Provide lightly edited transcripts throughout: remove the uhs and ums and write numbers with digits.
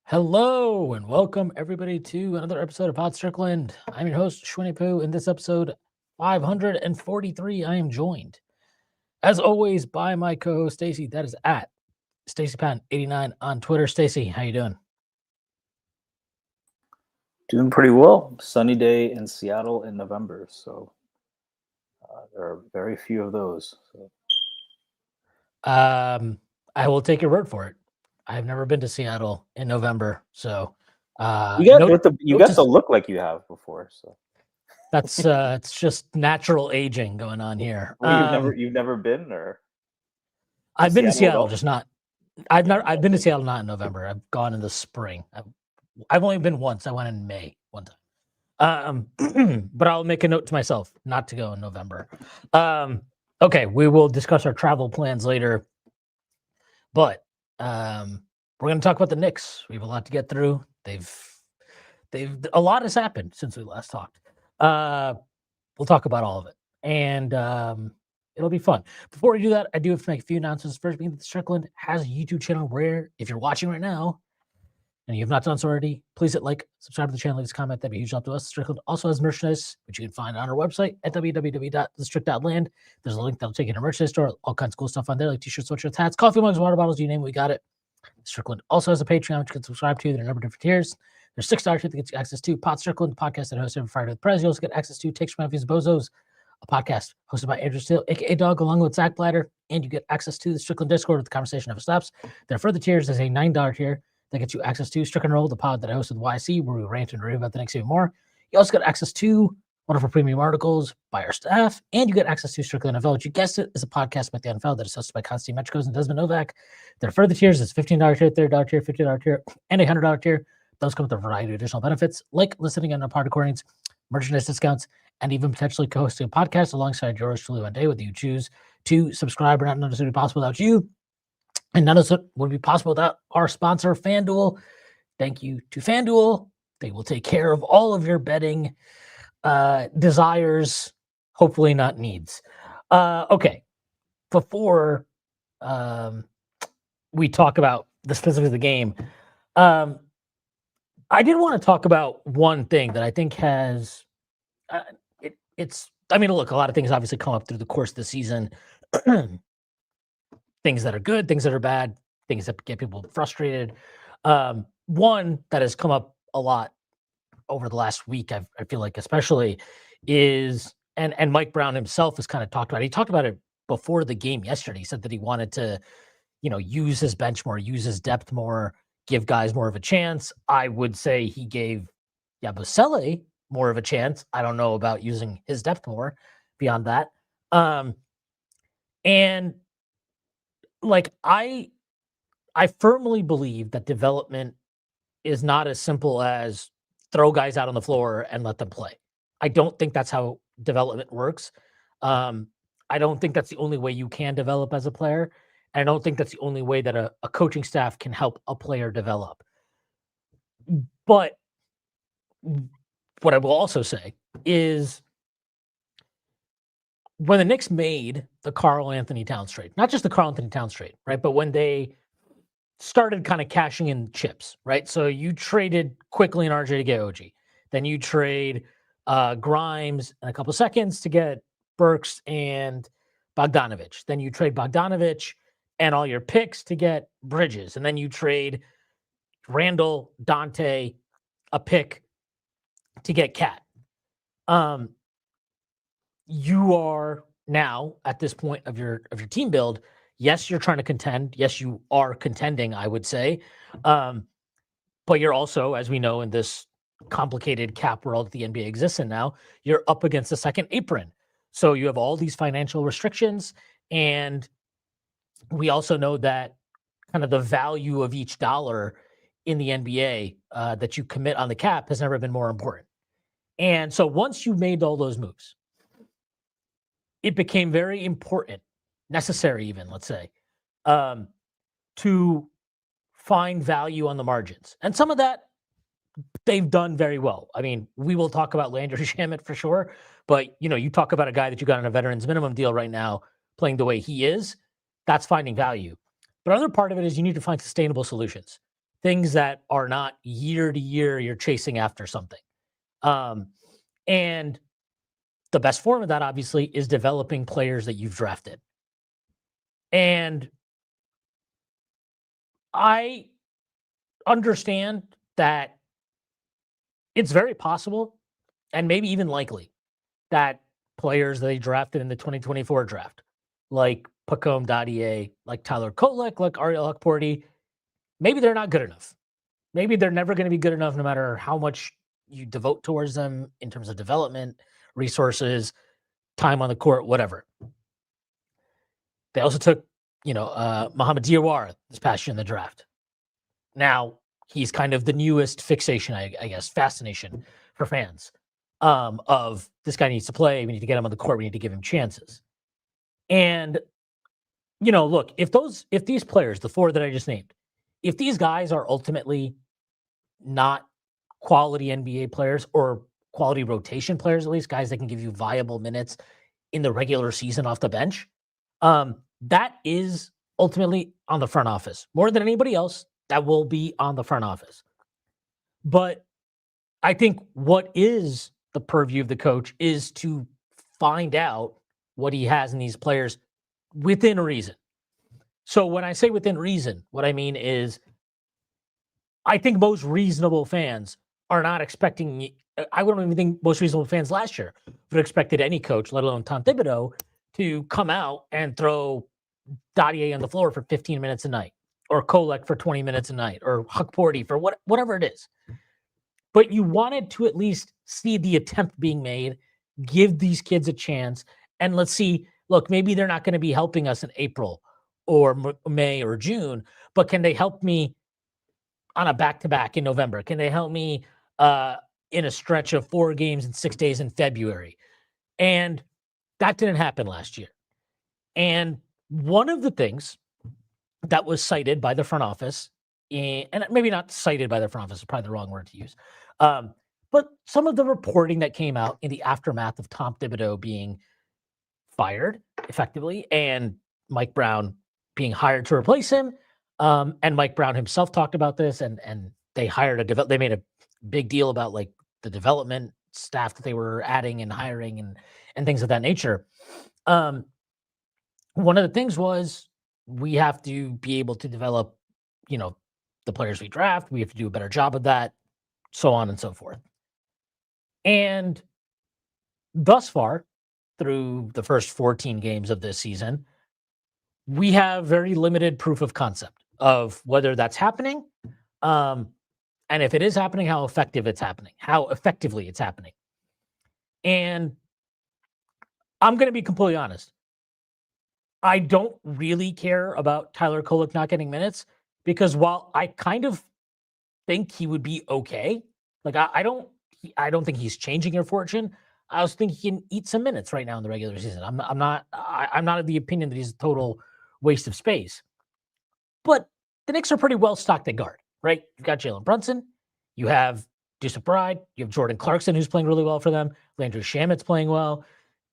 Hello and welcome everybody to another episode of Pod Strickland. I'm your host, Shwinny Poo. In this episode 543, I am joined, as always, by my co-host Stacy. That is at StacyPan89 on Twitter. Stacy, how you doing? Doing pretty well. Sunny day in Seattle in November, so there are very few of those. So. I will take your word for it. I've never been to Seattle in November, so You got the look like you have before. So that's it's just natural aging going on here. You've never been, or I've been to Seattle, just not. I've been to Seattle not in November. I've gone in the spring. I've only been once. I went in May one time. But I'll make a note to myself not to go in November. Okay, we will discuss our travel plans later. But we're going to talk about the Knicks. We have a lot to get through. A lot has happened since we last talked. We'll talk about all of it, and it'll be fun. Before we do that, I do have to make a few announcements. First, being that Strickland has a YouTube channel where, if you're watching right now and you have not done so already, please hit like, subscribe to the channel, leave us a comment. That'd be a huge help to us. Strickland also has merchandise, which you can find on our website at www.thestrict.land. There's a link that'll take you to a merchandise store, all kinds of cool stuff on there, like t-shirts, sweatshirts, hats, coffee mugs, water bottles, you name it, we got it. Strickland also has a Patreon, which you can subscribe to. There are a number of different tiers. There's $6 tier that gets you access to Pod Strickland, the podcast that hosts every Friday with Prez. You also get access to Takes from Matthews Bozos, a podcast hosted by Andrew Steele, aka Dog, along with Zach Blatter, and you get access to the Strickland Discord with the conversation never stops. There are further tiers. There's a $9 tier that gets you access to Strickland Roll, the pod that I host with YC, where we rant and rave about the Knicks even more. You also get access to one of our premium articles by our staff, and you get access to Strickland NFL, which you guessed it is a podcast about the NFL that is hosted by Konstantin Metrikos and Desmond Novak. There are further tiers. It's $15 tier, $30 tier, $50 tier, and a $100 tier. Those come with a variety of additional benefits, like listening on our pod recordings, merchandise discounts, and even potentially co-hosting a podcast alongside yours truly one day, whether you choose to subscribe or not. None of this would be possible without you, and none of this would be possible without our sponsor, FanDuel. Thank you to FanDuel. They will take care of all of your betting desires, hopefully not needs. Okay, before we talk about the specifics of the game, I did want to talk about one thing that I think has look, a lot of things obviously come up through the course of the season. Things that are good, things that are bad, things that get people frustrated. One that has come up a lot over the last week, I feel like especially, is, and Mike Brown himself has kind of talked about it. He talked about it before the game yesterday. He said that he wanted to, use his bench more, use his depth more, give guys more of a chance. I would say he gave Yabusele more of a chance. I don't know about using his depth more beyond that. And like, I firmly believe that development is not as simple as throw guys out on the floor and let them play. I don't think that's how development works. I don't think that's the only way you can develop as a player. And I don't think that's the only way that a coaching staff can help a player develop. But what I will also say is, when the Knicks made the Karl-Anthony Towns trade, not just the Karl-Anthony Towns trade, right? But when they started kind of cashing in chips, right? So you traded quickly in RJ to get OG. Then you trade Grimes in a couple seconds to get Burks and Bogdanovich. Then you trade Bogdanovich and all your picks to get Bridges. And then you trade Randall, Dante, a pick to get Cat. You are now at this point of your team build. Yes, you're trying to contend. Yes, you are contending, I would say. But you're also, as we know, in this complicated cap world that the NBA exists in now, you're up against the second apron. So you have all these financial restrictions. And we also know that kind of the value of each dollar in the NBA that you commit on the cap has never been more important. And so once you made all those moves, it became very important, necessary even, let's say, to find value on the margins. And some of that they've done very well. I mean, we will talk about Landry Shamet for sure, but you talk about a guy that you got on a veterans minimum deal right now, playing the way he is, that's finding value. But another part of it is you need to find sustainable solutions. things that are not year to year, you're chasing after something. And the best form of that, obviously, is developing players that you've drafted. And I understand that it's very possible and maybe even likely that players they drafted in the 2024 draft, like Pacome Dadier, like Tyler Kolek, like Ariel Hukporti, maybe they're not good enough. Maybe they're never going to be good enough no matter how much you devote towards them in terms of development, resources, time on the court, whatever. They also took, Mohamed Diawara this past year in the draft. Now, he's kind of the newest fixation, I guess, fascination for fans of this guy needs to play. We need to get him on the court. We need to give him chances. And, look, if these players, the four that I just named, if these guys are ultimately not quality NBA players or quality rotation players, at least guys that can give you viable minutes in the regular season off the bench, that is ultimately on the front office. More than anybody else, that will be on the front office. But I think what is the purview of the coach is to find out what he has in these players within reason. So when I say within reason, what I mean is I think most reasonable fans are not expecting. I wouldn't even think most reasonable fans last year would have expected any coach, let alone Tom Thibodeau, to come out and throw Dadier on the floor for 15 minutes a night, or Kolek for 20 minutes a night, or Hukporti for whatever it is. But you wanted to at least see the attempt being made, give these kids a chance, and let's see, look, maybe they're not going to be helping us in April or May or June, but can they help me on a back-to-back in November? Can they help me in a stretch of 4 games and 6 days in February? And that didn't happen last year. And one of the things that was cited by the front office, and maybe not cited by the front office is probably the wrong word to use, but some of the reporting that came out in the aftermath of Tom Thibodeau being fired effectively and Mike Brown being hired to replace him, and Mike Brown himself talked about this, and they hired they made a big deal about like the development staff that they were adding and hiring and things of that nature. One of the things was we have to be able to develop, the players we draft. We have to do a better job of that, so on and so forth. And thus far, through the first 14 games of this season, we have very limited proof of concept of whether that's happening. And if it is happening, how effectively it's happening. And I'm going to be completely honest. I don't really care about Tyler Kolek not getting minutes because while I kind of think he would be okay, like I don't think he's changing your fortune. I also think he can eat some minutes right now in the regular season. I'm not of the opinion that he's a total waste of space. But the Knicks are pretty well stocked at guard, right? You've got Jalen Brunson, you have Deuce McBride, you have Jordan Clarkson, who's playing really well for them. Landry Shamit's playing well.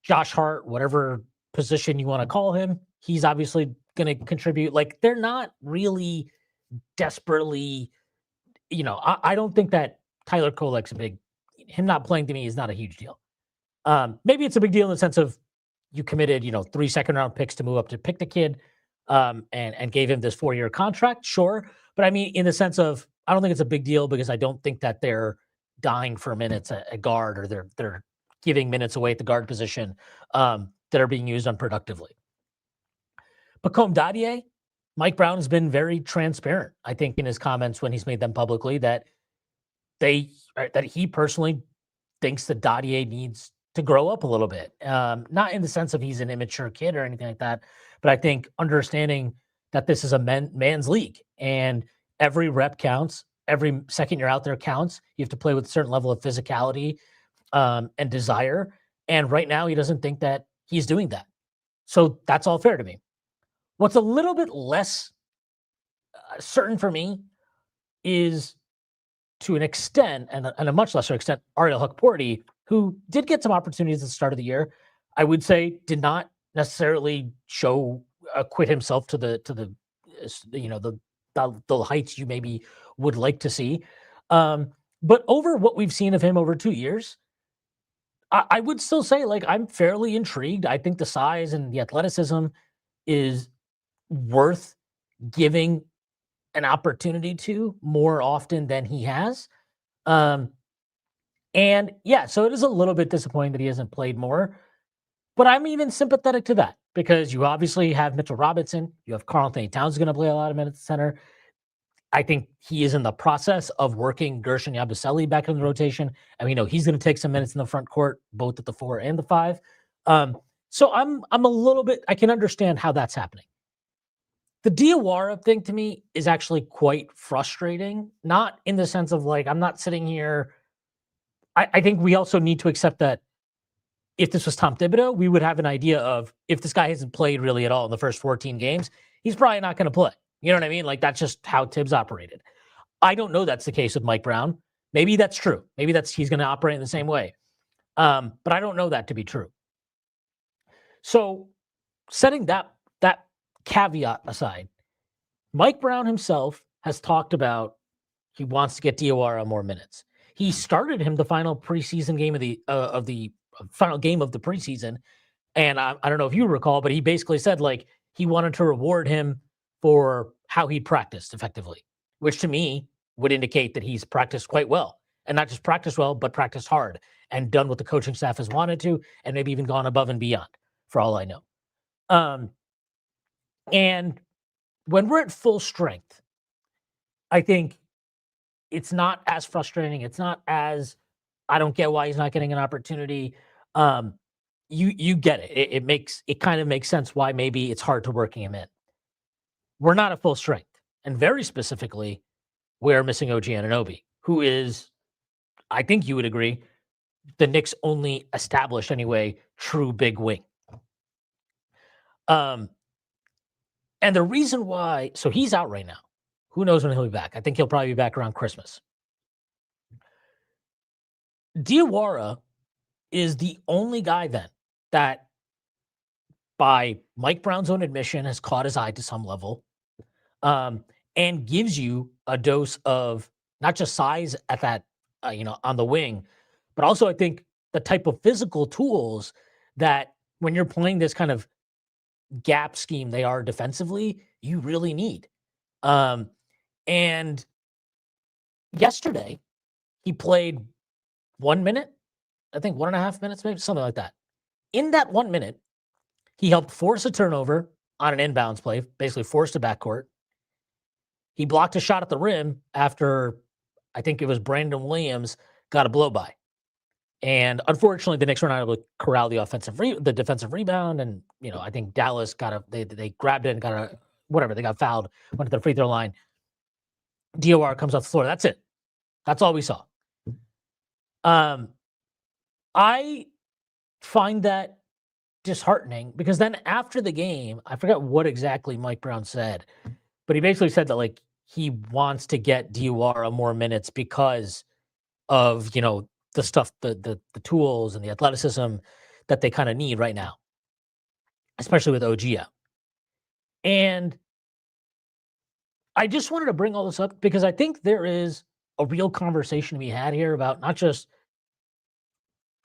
Josh Hart, whatever position you want to call him, he's obviously going to contribute. Like, they're not really desperately, I don't think that Tyler Kolek's him not playing to me is not a huge deal. Maybe it's a big deal in the sense of you committed, 3 second-round picks to move up to pick the kid, and gave him this 4-year contract, sure. But I mean, in the sense of, I don't think it's a big deal because I don't think that they're dying for minutes at guard or they're giving minutes away at the guard position that are being used unproductively. Pacome Dadier, Mike Brown has been very transparent, I think, in his comments when he's made them publicly that he personally thinks that Dadier needs to grow up a little bit. Not in the sense of he's an immature kid or anything like that, but I think understanding that this is a man's league and every rep counts. Every second you're out there counts. You have to play with a certain level of physicality and desire. And right now he doesn't think that he's doing that. So that's all fair to me. What's a little bit less certain for me is, to an extent, and a much lesser extent, Ariel Hukporti, who did get some opportunities at the start of the year, I would say did not necessarily acquit himself to the the heights you maybe would like to see. But over what we've seen of him over 2 years, I would still say, like, I'm fairly intrigued. I think the size and the athleticism is worth giving an opportunity to more often than he has. Um, and yeah, so it is a little bit disappointing that he hasn't played more, but I'm even sympathetic to that because you obviously have Mitchell Robinson, you have Carl Anthony Towns going to play a lot of minutes at center. I think he is in the process of working Gershon Yabusele back in the rotation, and we know he's going to take some minutes in the front court, both at the 4 and the 5. So I'm a little bit. I can understand how that's happening. The Diawara thing to me is actually quite frustrating. Not in the sense of like I'm not sitting here. I think we also need to accept that if this was Tom Thibodeau, we would have an idea of if this guy hasn't played really at all in the first 14 games, he's probably not going to play. You know what I mean? Like that's just how Tibbs operated. I don't know that's the case with Mike Brown. Maybe that's true. Maybe he's going to operate in the same way. But I don't know that to be true. So setting that caveat aside, Mike Brown himself has talked about he wants to get Diawara more minutes. He started him the final preseason game of the final game of the preseason, and I don't know if you recall, but he basically said like he wanted to reward him for how he practiced effectively, which to me would indicate that he's practiced quite well, and not just practiced well, but practiced hard and done what the coaching staff has wanted to, and maybe even gone above and beyond, for all I know. And when we're at full strength, I think it's not as frustrating. It's not as I don't get why he's not getting an opportunity. You get it. It kind of makes sense why maybe it's hard to working him in. We're not at full strength, and very specifically, we're missing OG Anunoby, who is, I think you would agree, the Knicks' only established anyway true big wing. And the reason why, so he's out right now. Who knows when he'll be back? I think he'll probably be back around Christmas. Diawara is the only guy then that, by Mike Brown's own admission, has caught his eye to some level, and gives you a dose of not just size at that, on the wing, but also I think the type of physical tools that when you're playing this kind of gap scheme they are defensively, you really need. And yesterday he played 1 minute, I think 1.5 minutes, maybe something like that. In that 1 minute, he helped force a turnover on an inbounds play, basically forced a backcourt. He blocked a shot at the rim after I think it was Brandon Williams got a blow by. And unfortunately, the Knicks were not able to corral the defensive rebound. And, I think Dallas they grabbed it and they got fouled, went to the free throw line. DOR comes off the floor. That's it. That's all we saw. I find that disheartening because then after the game, I forgot what exactly Mike Brown said, but he basically said that like he wants to get Diawara more minutes because of, the stuff, the tools and the athleticism that they kind of need right now, especially with OG out. And I just wanted to bring all this up because I think there is a real conversation to be had here about not just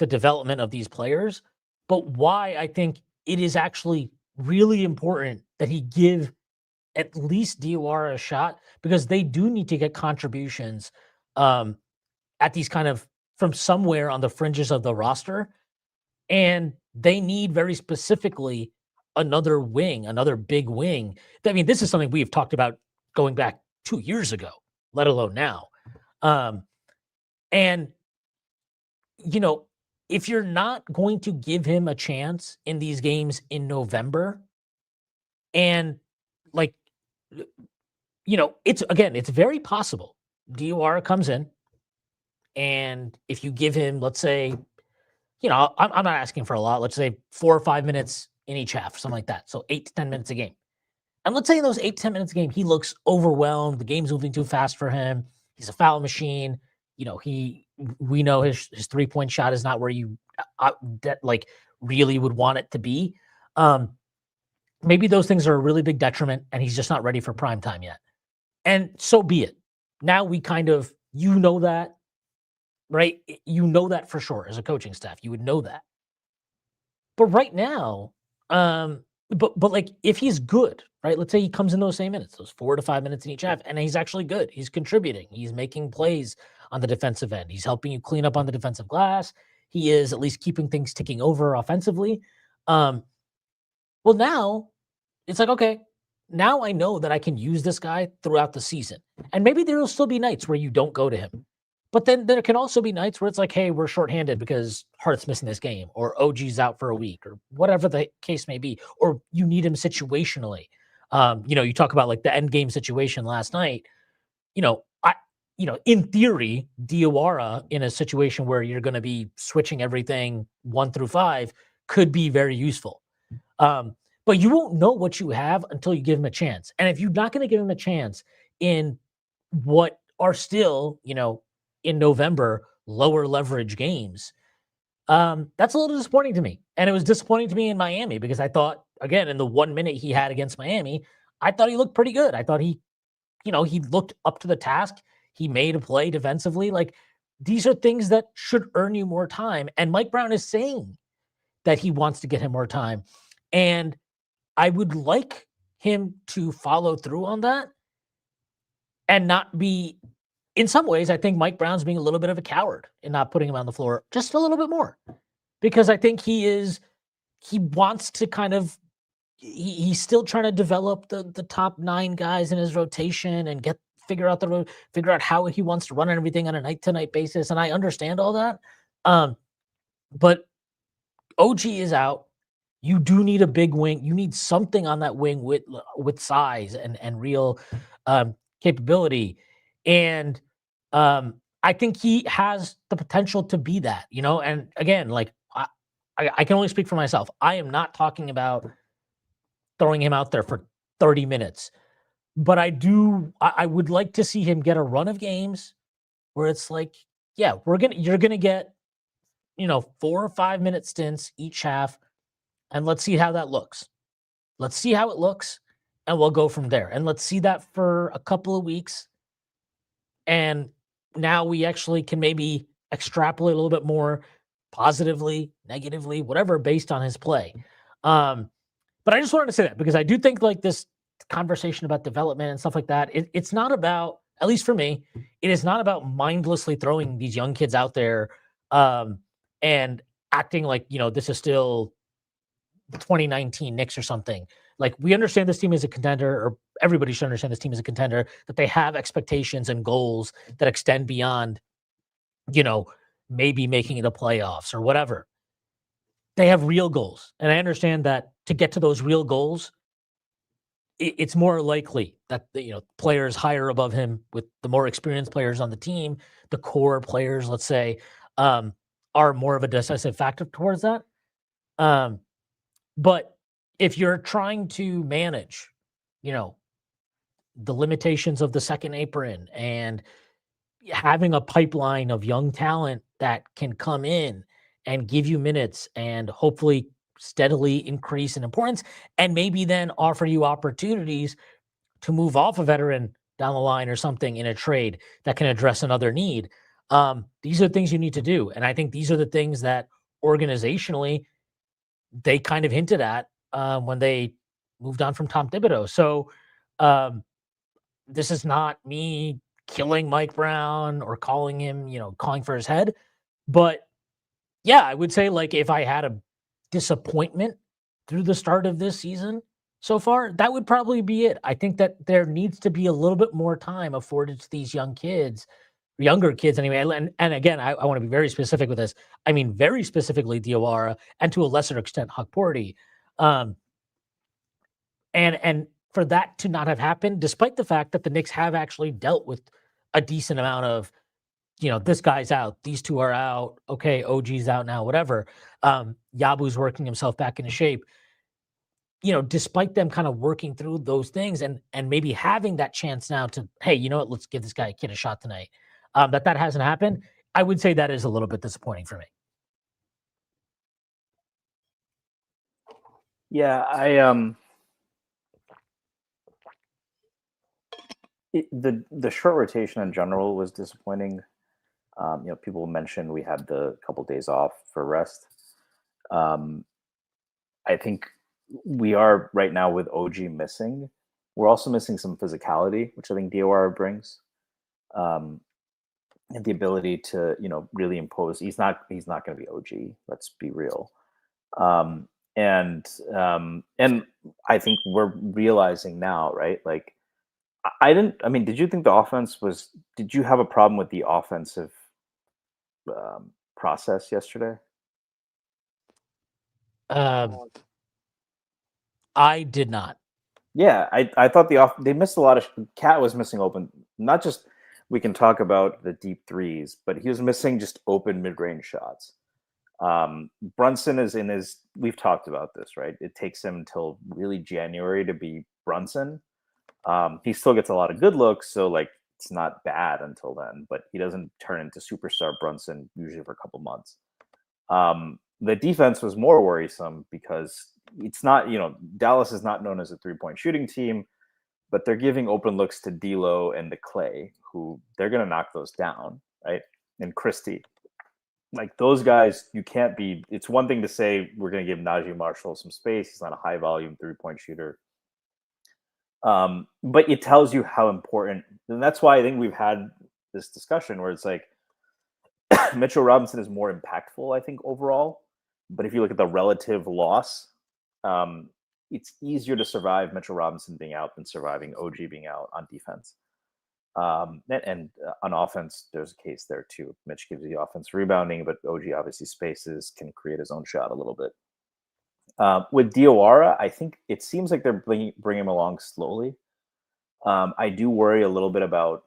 the development of these players, but why I think it is actually really important that he give at least Diawara a shot because they do need to get contributions at these kind of from somewhere on the fringes of the roster. And they need very specifically another wing, another big wing. I mean, this is something we've talked about going back 2 years ago, let alone now. And, if you're not going to give him a chance in these games in November, and like, it's very possible Diawara comes in, and if you give him, let's say, I'm not asking for a lot. Let's say 4 or 5 minutes in each half, something like that. So 8 to 10 minutes a game. And let's say in those 8 to 10 minutes a game, he looks overwhelmed. The game's moving too fast for him. He's a foul machine. We know his 3-point shot is not where you really would want it to be. Maybe those things are a really big detriment, and he's just not ready for prime time yet. And so be it. Now we kind of, that, right? You know that for sure as a coaching staff. You would know that. But right now, but like if he's good, right? Let's say he comes in those same minutes, those 4 to 5 minutes in each half, and he's actually good. He's contributing. He's making plays on the defensive end. He's helping you clean up on the defensive glass. He is at least keeping things ticking over offensively. Well, now it's like, okay, now I know that I can use this guy throughout the season. And maybe there will still be nights where you don't go to him. But then there can also be nights where it's like, hey, we're shorthanded because Hart's missing this game, or OG's out for a week, or whatever the case may be, or you need him situationally. You talk about like the end game situation last night. In theory, Diawara in a situation where you're going to be switching everything 1 through 5 could be very useful. But you won't know what you have until you give him a chance. And if you're not going to give him a chance in what are still, in November, lower leverage games, that's a little disappointing to me. And it was disappointing to me in Miami because I thought, again, in the 1 minute he had against Miami, I thought he looked pretty good. I thought he looked up to the task. He made a play defensively. Like, these are things that should earn you more time. And Mike Brown is saying that he wants to get him more time. And I would like him to follow through on that and not be, in some ways, I think Mike Brown's being a little bit of a coward in not putting him on the floor just a little bit more. Because I think he wants to kind of, he's still trying to develop the top 9 guys in his rotation and figure out how he wants to run everything on a night to night basis. And I understand all that. But OG is out. You do need a big wing. You need something on that wing with size and real capability. And I think he has the potential to be that, And again, like I can only speak for myself. I am not talking about throwing him out there for 30 minutes. But I would like to see him get a run of games where it's like, yeah, you're gonna get, 4 or 5 minute stints each half, and let's see how that looks. Let's see how it looks, and we'll go from there. And let's see that for a couple of weeks. And now we actually can maybe extrapolate a little bit more positively, negatively, whatever, based on his play. But I just wanted to say that because I do think like this conversation about development and stuff like that, it's not about, at least for me, it is not about mindlessly throwing these young kids out there and acting like, this is still 2019 Knicks or something. Like, we understand this team is a contender, or everybody should understand this team is a contender, that they have expectations and goals that extend beyond, maybe making the playoffs or whatever. They have real goals. And I understand that to get to those real goals, it's more likely that the players higher above him, with the more experienced players on the team, the core players, let's say, are more of a decisive factor towards that. But if you're trying to manage, the limitations of the second apron and having a pipeline of young talent that can come in and give you minutes and hopefully steadily increase in importance, and maybe then offer you opportunities to move off a veteran down the line or something in a trade that can address another need. These are things you need to do. And I think these are the things that organizationally they kind of hinted at when they moved on from Tom Thibodeau. So this is not me killing Mike Brown or calling him, calling for his head. But yeah, I would say, like, if I had a disappointment through the start of this season so far, that would probably be it. I think that there needs to be a little bit more time afforded to these younger kids anyway. And again, I want to be very specific with this. I mean, very specifically Diawara, and to a lesser extent Hukporti. And for that to not have happened, despite the fact that the Knicks have actually dealt with a decent amount of, this guy's out, these two are out, okay, OG's out now, whatever. Yabu's working himself back into shape. Despite them kind of working through those things and maybe having that chance now to, hey, you know what, let's give this kid a shot tonight. That hasn't happened. I would say that is a little bit disappointing for me. Yeah, The short rotation in general was disappointing. People mentioned we had the couple days off for rest. Um, I think we are right now with OG missing. We're also missing some physicality, which I think DOR brings, um, and the ability to really impose. He's not going to be OG. Let's be real. Um, and I think we're realizing now, right? Like I didn't. I mean, did you think the offense was? Did you have a problem with the offensive process yesterday? Um, I did not. Yeah, I thought they missed a lot of. Cat was missing open. Not just we can talk about the deep threes, but he was missing just open mid range shots. Brunson is in his. We've talked about this, right? It takes him until really January to be Brunson. He still gets a lot of good looks, so like it's not bad until then. But he doesn't turn into superstar Brunson usually for a couple months. The defense was more worrisome because it's not, Dallas is not known as a 3-point shooting team, but they're giving open looks to D'Lo and to Clay, who they're going to knock those down, right? And Christie. Like those guys, you can't be. It's one thing to say we're going to give Najee Marshall some space. He's not a high volume 3-point shooter. But it tells you how important, and that's why I think we've had this discussion where it's like Mitchell Robinson is more impactful, I think, overall. But if you look at the relative loss, it's easier to survive Mitchell Robinson being out than surviving OG being out on defense. And on offense, there's a case there too. Mitch gives you the offense rebounding, but OG obviously spaces, can create his own shot a little bit. With Diawara, I think it seems like they're bringing him along slowly. I do worry a little bit about,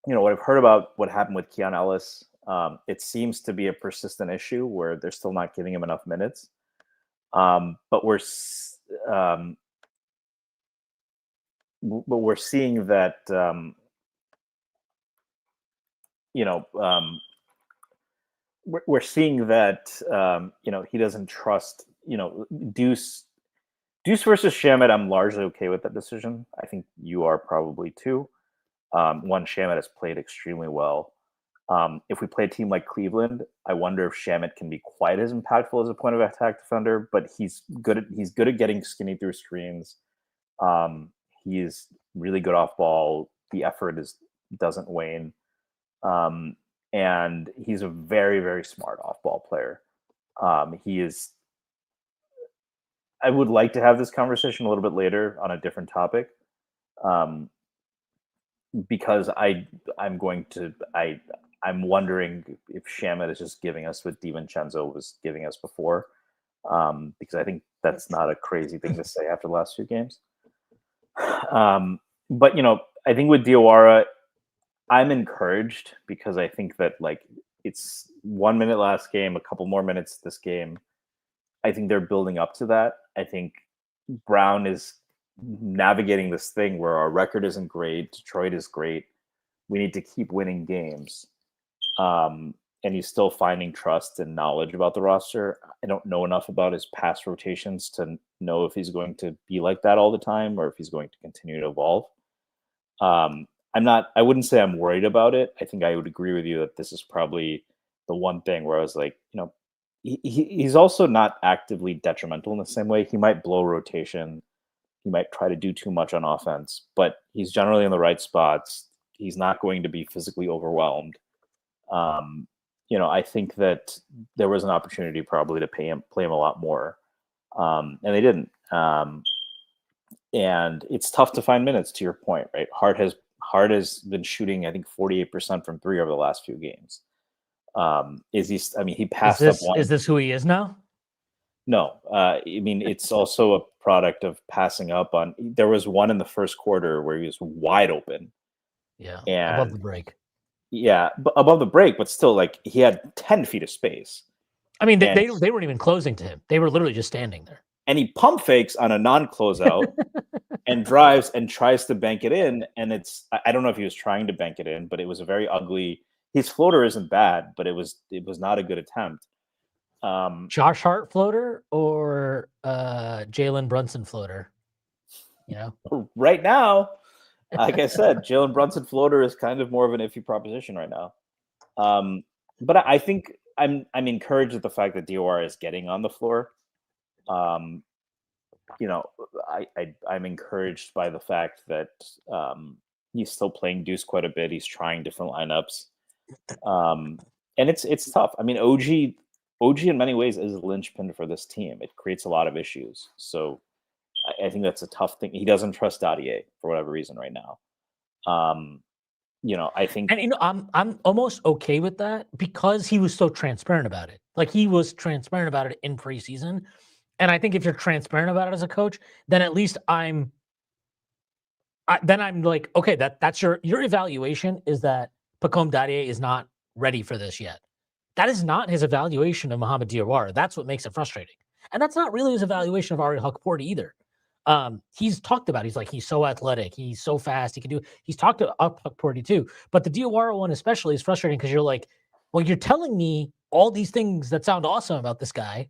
what I've heard about what happened with Keon Ellis. It seems to be a persistent issue where they're still not giving him enough minutes. But we're seeing that we're seeing that he doesn't trust Deuce versus Shamet. I'm largely okay with that decision. I think you are probably too. One, Shamet has played extremely well. If we play a team like Cleveland, I wonder if Shamet can be quite as impactful as a point of attack defender, but he's good at getting skinny through screens. He is really good off ball. The effort doesn't wane. And he's a very, very smart off ball player. He is. I would like to have this conversation a little bit later on a different topic. Because I'm wondering if Shamet is just giving us what DiVincenzo was giving us before, because I think that's not a crazy thing to say after the last few games. But I think with Diawara, I'm encouraged because I think that like it's 1 minute last game, a couple more minutes this game. I think they're building up to that. I think Brown is navigating this thing where our record isn't great. Detroit is great. We need to keep winning games. And he's still finding trust and knowledge about the roster. I don't know enough about his past rotations to know if he's going to be like that all the time or if he's going to continue to evolve. I wouldn't say I'm worried about it. I think I would agree with you that this is probably the one thing where I was like, he's also not actively detrimental in the same way. He might blow rotation. He might try to do too much on offense, but he's generally in the right spots. He's not going to be physically overwhelmed. I think that there was an opportunity probably to play him a lot more, and they didn't. And it's tough to find minutes. To your point, right? Hart has been shooting, I think, 48% from three over the last few games. Is he? I mean, he passed up one. Is this who he is now? No, I mean it's also a product of passing up on. There was one in the first quarter where he was wide open. Yeah, and above the break. Yeah, above the break, but still, like he had 10 feet of space. I mean, they weren't even closing to him; they were literally just standing there. And he pump fakes on a non-closeout and drives and tries to bank it in. And I don't know if he was trying to bank it in, but it was a very ugly. His floater isn't bad, but it was not a good attempt. Josh Hart floater or Jalen Brunson floater? Right now, Like I said, Jalen Brunson floater is kind of more of an iffy proposition right now. But I think I'm encouraged at the fact that DOR is getting on the floor. I'm encouraged by the fact that he's still playing Deuce quite a bit. He's trying different lineups, and it's tough. I mean, OG in many ways is a linchpin for this team. It creates a lot of issues. So I think that's a tough thing. He doesn't trust Dadier for whatever reason right now. I think, and I'm almost okay with that because he was so transparent about it. Like he was transparent about it in preseason, and I think if you're transparent about it as a coach, then at least I'm like, okay, that's your evaluation is that Pacome Dadier is not ready for this yet. That is not his evaluation of Mohamed Diawara. That's what makes it frustrating, and that's not really his evaluation of Ari Hukporti either. He's talked about, he's so athletic, he's so fast, he's talked up Hukporti too. But the Diawara one especially is frustrating because you're like, well, you're telling me all these things that sound awesome about this guy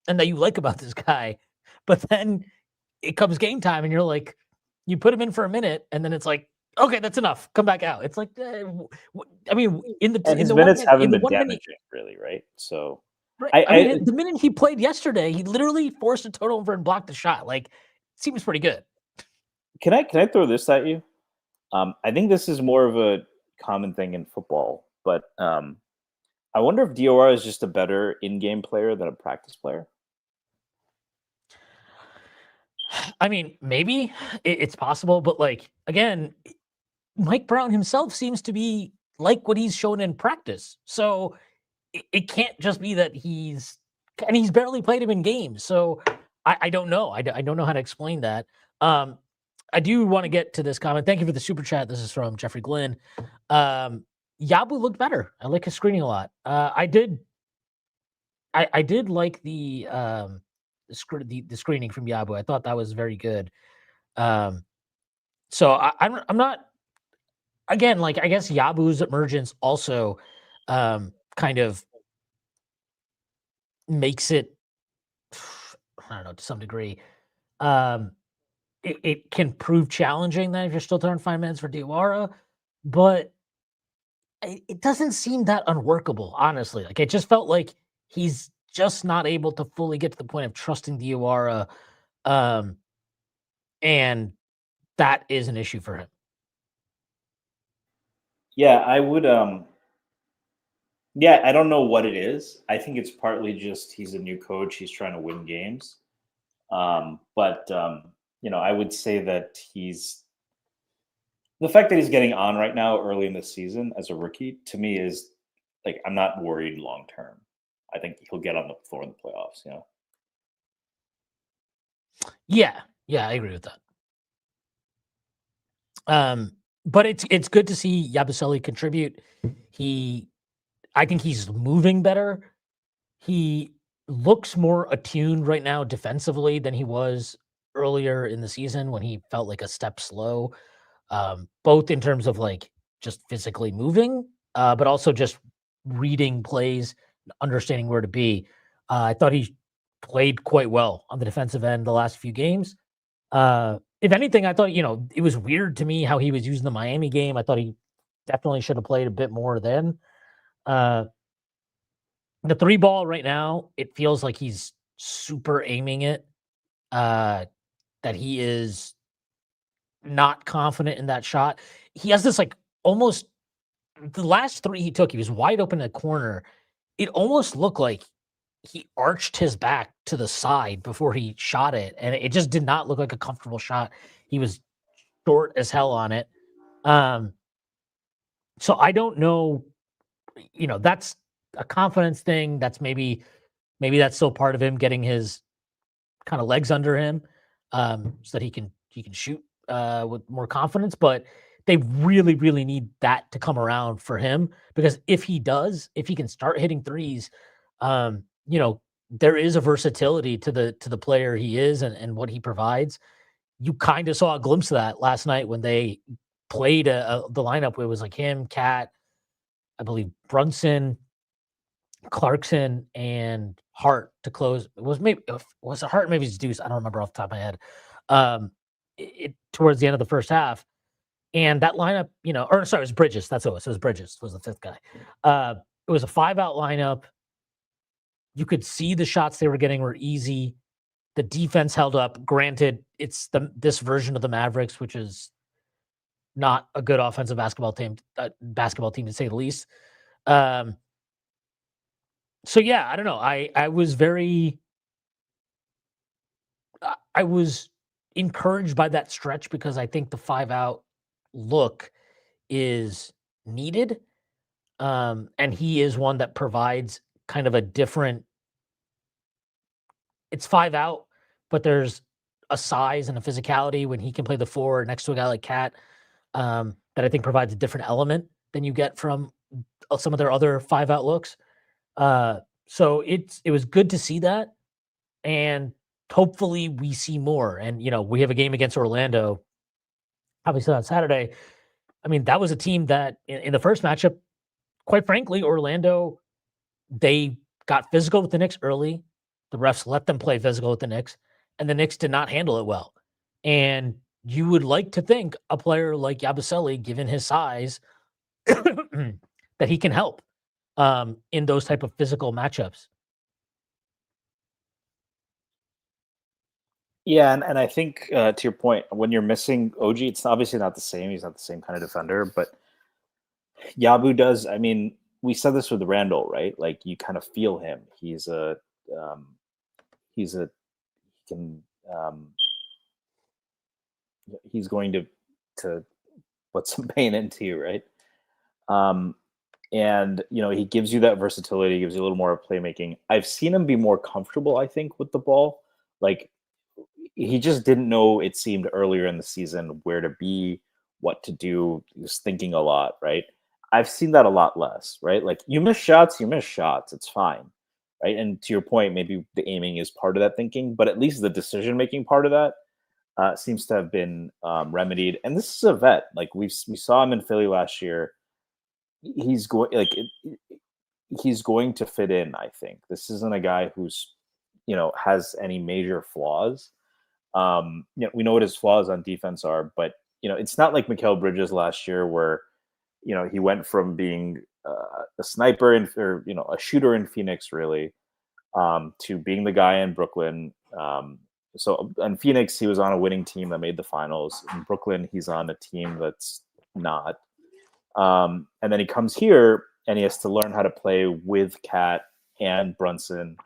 and that you like about this guy, but then it comes game time and you're like, you put him in for a minute and then it's like, okay, that's enough. Come back out. It's like, I mean, his minutes haven't been damaging, really, right? So, right. The minute he played yesterday, he literally forced a turnover and blocked the shot. Like, seems pretty good. Can I throw this at you? I think this is more of a common thing in football, but I wonder if DOR is just a better in-game player than a practice player. I mean, maybe it's possible, but like again, Mike Brown himself seems to be like what he's shown in practice. So it can't just be that he's barely played him in games. So I don't know. I don't know how to explain that. I do want to get to this comment. Thank you for the super chat. This is from Jeffrey Glynn. Yabu looked better. I like his screening a lot. I did like the screening from Yabu. I thought that was very good. So I'm not, again, like I guess Yabu's emergence also kind of makes it, I don't know, to some degree, it can prove challenging that if you're still trying to find minutes for Diawara, but it doesn't seem that unworkable, honestly. Like it just felt like he's just not able to fully get to the point of trusting Diawara, and that is an issue for him. Yeah, I would. Yeah, I don't know what it is. I think it's partly just he's a new coach. He's trying to win games. But I would say that the fact that he's getting on right now early in the season as a rookie, to me, is like, I'm not worried long term. I think he'll get on the floor in the playoffs, Yeah, I agree with that. But it's good to see Yabusele contribute. I think he's moving better. He looks more attuned right now defensively than he was earlier in the season when he felt like a step slow, both in terms of like just physically moving, but also just reading plays, understanding where to be. I thought he played quite well on the defensive end the last few games. If anything, I thought, it was weird to me how he was using the Miami game. I thought he definitely should have played a bit more then. The 3-ball right now, it feels like he's super aiming it. That he is not confident in that shot. He has this like almost, the last 3 he took, he was wide open in the corner. It almost looked like he arched his back to the side before he shot it, and it just did not look like a comfortable shot. He was short as hell on it. So I don't know, that's a confidence thing. That's maybe that's still part of him getting his kind of legs under him, so that he can shoot with more confidence. But they really, really need that to come around for him, because if he can start hitting threes, there is a versatility to the player he is and what he provides. You kind of saw a glimpse of that last night when they played the lineup where it was like him, Cat, I believe Brunson, Clarkson, and Hart to close. Was it Hart? Maybe it's Deuce. I don't remember off the top of my head. Towards the end of the first half, And that lineup, or sorry, it was Bridges. That's what it was. It was Bridges was the fifth guy. It was a 5-out lineup. You could see the shots they were getting were easy. The defense held up. Granted, it's this version of the Mavericks, which is not a good offensive basketball team to say the least. So yeah, I don't know. I was encouraged by that stretch because I think the 5-out look is needed. And he is one that provides kind of a different. It's 5-out, but there's a size and a physicality when he can play the 4 next to a guy like Cat, that I think provides a different element than you get from some of their other 5-out looks. So it was good to see that, and hopefully we see more. And we have a game against Orlando, obviously on Saturday. I mean, that was a team that in the first matchup, quite frankly, Orlando, they got physical with the Knicks early. The refs let them play physical with the Knicks, and the Knicks did not handle it well. And you would like to think a player like Yabusele, given his size, that he can help in those type of physical matchups. Yeah, and I think to your point, when you're missing OG, it's obviously not the same. He's not the same kind of defender, but Yabu does. I mean, we said this with Randall, right? Like you kind of feel him. He's a he can he's going to put some pain into you, right? And he gives you that versatility, gives you a little more playmaking. I've seen him be more comfortable, I think, with the ball. Like he just didn't know, it seemed earlier in the season, where to be, what to do. He was thinking a lot, right? I've seen that a lot less, right? Like you miss shots, it's fine, right? And to your point, maybe the aiming is part of that thinking, but at least the decision-making part of that seems to have been remedied. And this is a vet. Like we saw him in Philly last year. He's going to fit in. I think this isn't a guy who's has any major flaws. We know what his flaws on defense are, but it's not like Mikal Bridges last year where he went from being a sniper or a shooter in Phoenix really to being the guy in Brooklyn. So in Phoenix, he was on a winning team that made the finals. In Brooklyn, he's on a team that's not. And then he comes here and he has to learn how to play with Cat and Brunson,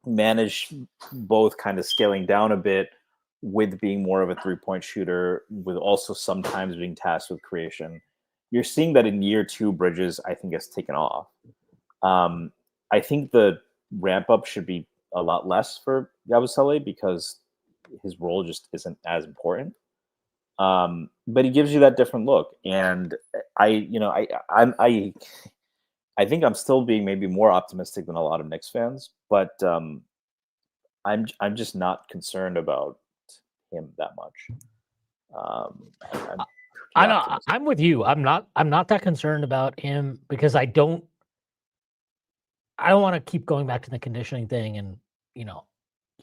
manage both, kind of scaling down a bit with being more of a 3-point shooter, with also sometimes being tasked with creation. You're seeing that in year 2, Bridges, I think, has taken off. I think the ramp up should be a lot less for Yabusele because his role just isn't as important. But he gives you that different look, and I think I'm still being maybe more optimistic than a lot of Knicks fans, but I'm just not concerned about him that much. I know I'm with you. I'm not that concerned about him because I don't want to keep going back to the conditioning thing and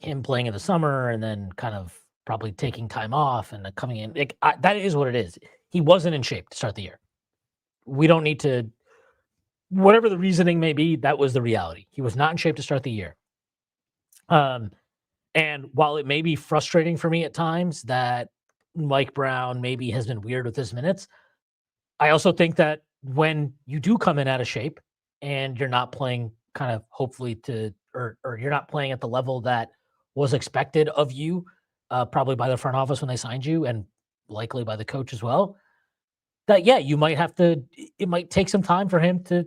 him playing in the summer and then kind of probably taking time off and coming in. That is what it is. He wasn't in shape to start the year. We don't need to, whatever the reasoning may be, that was the reality. He was not in shape to start the year. And while it may be frustrating for me at times that Mike Brown maybe has been weird with his minutes, I also think that when you do come in out of shape and you're not playing kind of hopefully or you're not playing at the level that was expected of you, probably by the front office when they signed you and likely by the coach as well, that, yeah, you might have to, it might take some time for him to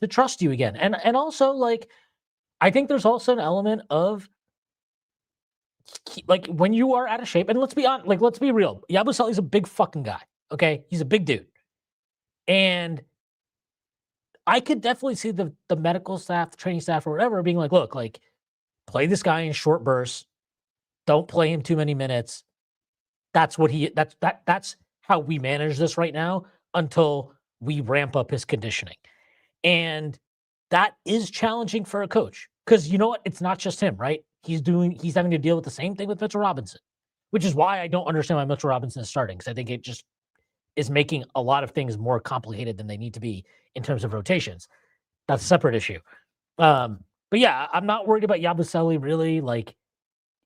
trust you again. And also, like, I think there's also an element of, like, when you are out of shape, and let's be honest, like, let's be real. Yabusele's a big fucking guy. Okay. He's a big dude. And I could definitely see the medical staff, the training staff, or whatever being like, look, like, play this guy in short bursts. Don't play him too many minutes. That's how we manage this right now until we ramp up his conditioning. And that is challenging for a coach because you know what? It's not just him, right? He's having to deal with the same thing with Mitchell Robinson. which is why I don't understand why Mitchell Robinson is starting, because I think it just is making a lot of things more complicated than they need to be in terms of rotations. That's a separate issue. But yeah, I'm not worried about Yabusele really. Like,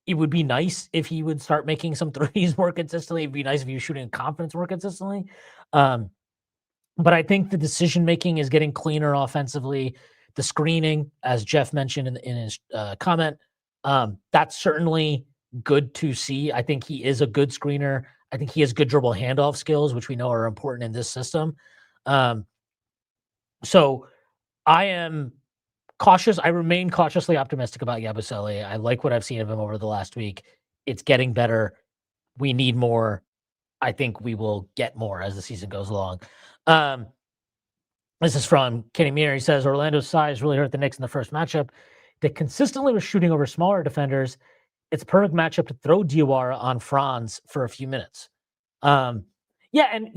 it would be nice if he would start making some threes more consistently. It'd be nice if he was shooting confidence more consistently. But I think the decision making is getting cleaner offensively. The screening, as Jeff mentioned in his comment, that's certainly good to see. I think he is a good screener. I think he has good dribble handoff skills, which we know are important in this system. So I am cautious. I remain cautiously optimistic about Yabusele. I like what I've seen of him over the last week. It's getting better. We need more. I think we will get more as the season goes along. This is from Kenny Meir. He says Orlando's size really hurt the Knicks in the first matchup. They consistently were shooting over smaller defenders. It's a perfect matchup to throw Diawara on Franz for a few minutes. Yeah, and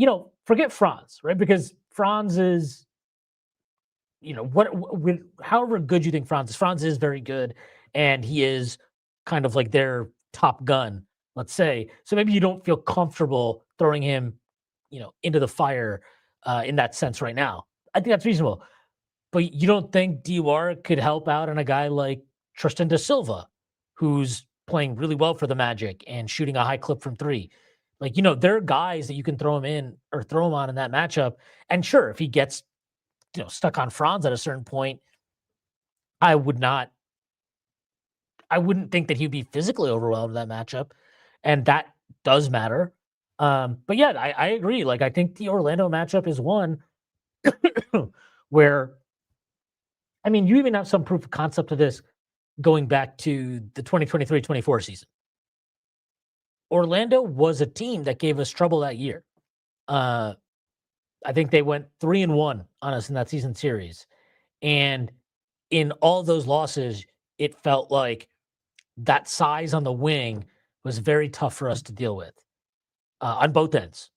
forget Franz, right? Because Franz is, however good you think Franz is very good, and he is kind of like their top gun, let's say. So maybe you don't feel comfortable throwing him, into the fire in that sense right now. I think that's reasonable. But you don't think Diawara could help out on a guy like Tristan da Silva, who's playing really well for the Magic and shooting a high clip from three? Like, there are guys that you can throw him in or throw him on in that matchup. And sure, if he gets, stuck on Franz at a certain point, I wouldn't think that he'd be physically overwhelmed in that matchup. And that does matter. But yeah, I agree. Like, I think the Orlando matchup is one where, I mean, you even have some proof of concept of this going back to the 2023-24 season. Orlando was a team that gave us trouble that year. I think they went 3-1 on us in that season series. And in all those losses, it felt like that size on the wing was very tough for us to deal with on both ends.